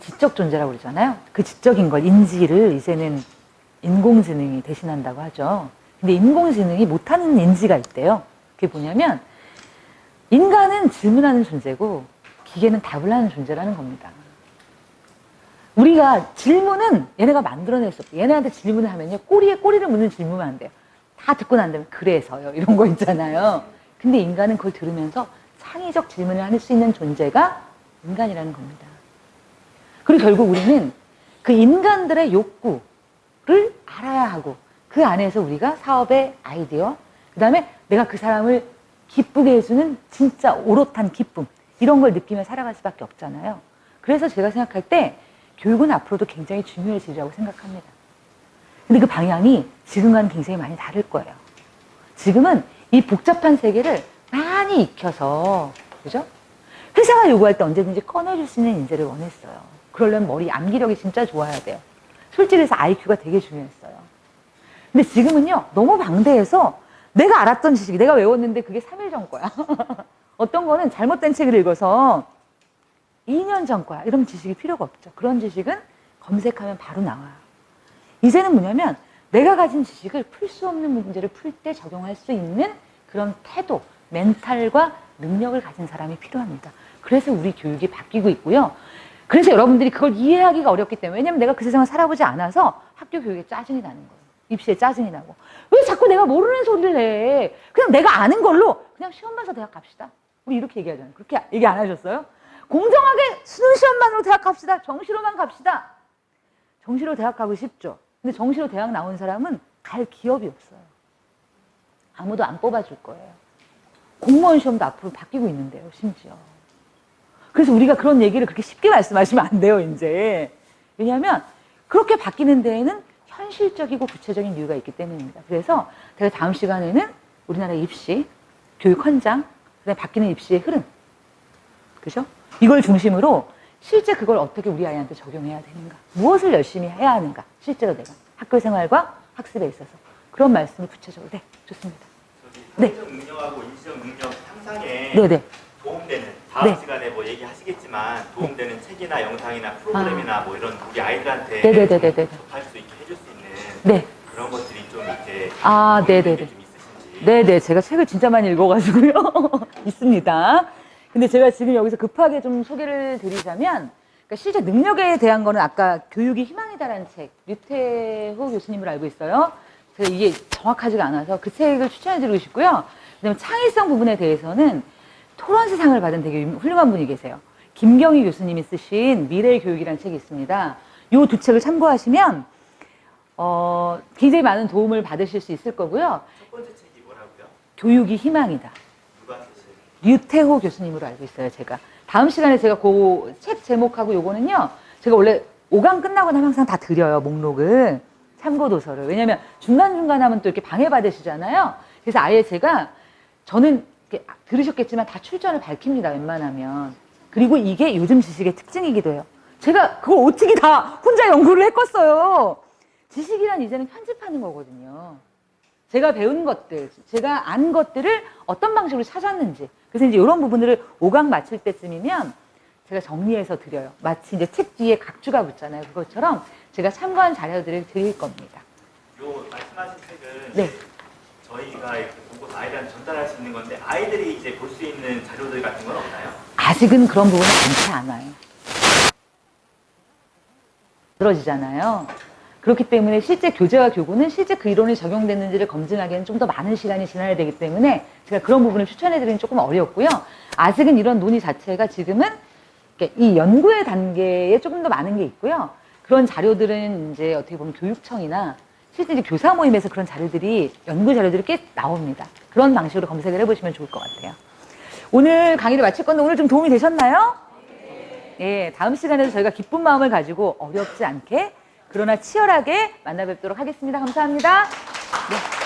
지적 존재라고 그러잖아요. 그 지적인 걸, 인지를 이제는 인공지능이 대신한다고 하죠. 근데 인공지능이 못하는 인지가 있대요. 그게 뭐냐면, 인간은 질문하는 존재고, 기계는 답을 하는 존재라는 겁니다. 우리가 질문은 얘네가 만들어낼 수 없어요. 얘네한테 질문을 하면요, 꼬리에 꼬리를 묻는 질문만 안 돼요. 다 듣고 난 다음에 그래서요, 이런 거 있잖아요. 근데 인간은 그걸 들으면서 창의적 질문을 할 수 있는 존재가 인간이라는 겁니다. 그리고 결국 우리는 그 인간들의 욕구를 알아야 하고, 그 안에서 우리가 사업의 아이디어, 그 다음에 내가 그 사람을 기쁘게 해주는 진짜 오롯한 기쁨, 이런 걸 느끼며 살아갈 수밖에 없잖아요. 그래서 제가 생각할 때 교육은 앞으로도 굉장히 중요해지리라고 생각합니다. 근데 그 방향이 지금과는 굉장히 많이 다를 거예요. 지금은 이 복잡한 세계를 많이 익혀서, 그죠? 회사가 요구할 때 언제든지 꺼내줄 수 있는 인재를 원했어요. 그러려면 머리 암기력이 진짜 좋아야 돼요. 솔직히 해서 IQ가 되게 중요했어요. 근데 지금은요, 너무 방대해서 내가 알았던 지식이, 내가 외웠는데 그게 3일 전 거야. 어떤 거는 잘못된 책을 읽어서 2년 전 거야. 이런 지식이 필요가 없죠. 그런 지식은 검색하면 바로 나와요. 이제는 뭐냐면 내가 가진 지식을 풀 수 없는 문제를 풀 때 적용할 수 있는 그런 태도, 멘탈과 능력을 가진 사람이 필요합니다. 그래서 우리 교육이 바뀌고 있고요. 그래서 여러분들이 그걸 이해하기가 어렵기 때문에, 왜냐면 내가 그 세상을 살아보지 않아서 학교 교육에 짜증이 나는 거예요. 입시에 짜증이 나고. 왜 자꾸 내가 모르는 소리를 해? 그냥 내가 아는 걸로 그냥 시험 봐서 대학 갑시다. 우리 이렇게 얘기하잖아요. 그렇게 얘기 안 하셨어요? 공정하게 수능 시험만으로 대학 갑시다. 정시로만 갑시다. 정시로 대학 가고 싶죠. 근데 정시로 대학 나온 사람은 갈 기업이 없어요. 아무도 안 뽑아줄 거예요. 공무원 시험도 앞으로 바뀌고 있는데요, 심지어. 그래서 우리가 그런 얘기를 그렇게 쉽게 말씀하시면 안 돼요, 이제. 왜냐하면 그렇게 바뀌는 데에는 현실적이고 구체적인 이유가 있기 때문입니다. 그래서 제가 다음 시간에는 우리나라 입시, 교육 현장, 그다음에 바뀌는 입시의 흐름, 그죠? 이걸 중심으로 실제 그걸 어떻게 우리 아이한테 적용해야 되는가, 무엇을 열심히 해야 하는가, 실제로 내가 학교 생활과 학습에 있어서 그런 말씀을 구체적으로. 네, 좋습니다. 저기 사회적 능력하고 인지적 능력 향상에 네네. 도움되는, 다음 네. 시간에 뭐 얘기하시겠지만 도움되는 책이나 영상이나 프로그램이나 뭐 이런 우리 아이들한테 네네네네네. 접할 수 있게 해줄 수 있는 네. 그런 것들이 좀 이렇게 네네네. 좀 있으신지. 네네. 제가 책을 진짜 많이 읽어가지고요. 있습니다. 근데 제가 지금 여기서 급하게 좀 소개를 드리자면, 그러니까 실제 능력에 대한 거는 아까 교육이 희망이다라는 책, 류태호 교수님을 알고 있어요. 제가 이게 정확하지가 않아서 그 책을 추천해드리고 싶고요. 그다음에 창의성 부분에 대해서는 토론스상을 받은 되게 훌륭한 분이 계세요. 김경희 교수님이 쓰신 미래의 교육이라는 책이 있습니다. 이 두 책을 참고하시면 굉장히 많은 도움을 받으실 수 있을 거고요. 첫 번째 책이 뭐라고요? 교육이 희망이다. 누가 쓰신? 류태호 교수님으로 알고 있어요, 제가. 다음 시간에 제가 그 책 제목하고 요거는요, 제가 원래 5강 끝나고 나면 항상 다 드려요, 목록을. 참고 도서를. 왜냐면 중간중간 하면 또 이렇게 방해받으시잖아요. 그래서 아예 저는 이렇게 들으셨겠지만 다 출처를 밝힙니다, 웬만하면. 그리고 이게 요즘 지식의 특징이기도 해요. 제가 그걸 어떻게 다 혼자 연구를 했겠어요. 지식이란 이제는 편집하는 거거든요. 제가 배운 것들, 제가 안 것들을 어떤 방식으로 찾았는지. 그래서 이제 이런 부분들을 5강 마칠 때쯤이면 제가 정리해서 드려요. 마치 이제 책 뒤에 각주가 붙잖아요. 그것처럼 제가 참고한 자료들을 드릴 겁니다. 요 말씀하신 책은 네. 저희가 이렇게 보고 아이들한테 전달할 수 있는 건데 아이들이 이제 볼 수 있는 자료들 같은 건 없나요? 아직은 그런 부분은 많지 않아요. 들어지잖아요. 그렇기 때문에 실제 교재와 교구는 실제 그 이론이 적용됐는지를 검증하기에는 좀 더 많은 시간이 지나야 되기 때문에 제가 그런 부분을 추천해드리긴 조금 어렵고요. 아직은 이런 논의 자체가 지금은 이 연구의 단계에 조금 더 많은 게 있고요. 그런 자료들은 이제 어떻게 보면 교육청이나 실제 이제 교사 모임에서 그런 자료들이, 연구 자료들이 꽤 나옵니다. 그런 방식으로 검색을 해보시면 좋을 것 같아요. 오늘 강의를 마칠 건데 오늘 좀 도움이 되셨나요? 예, 다음 시간에도 저희가 기쁜 마음을 가지고 어렵지 않게 그러나 치열하게 만나 뵙도록 하겠습니다. 감사합니다. 네.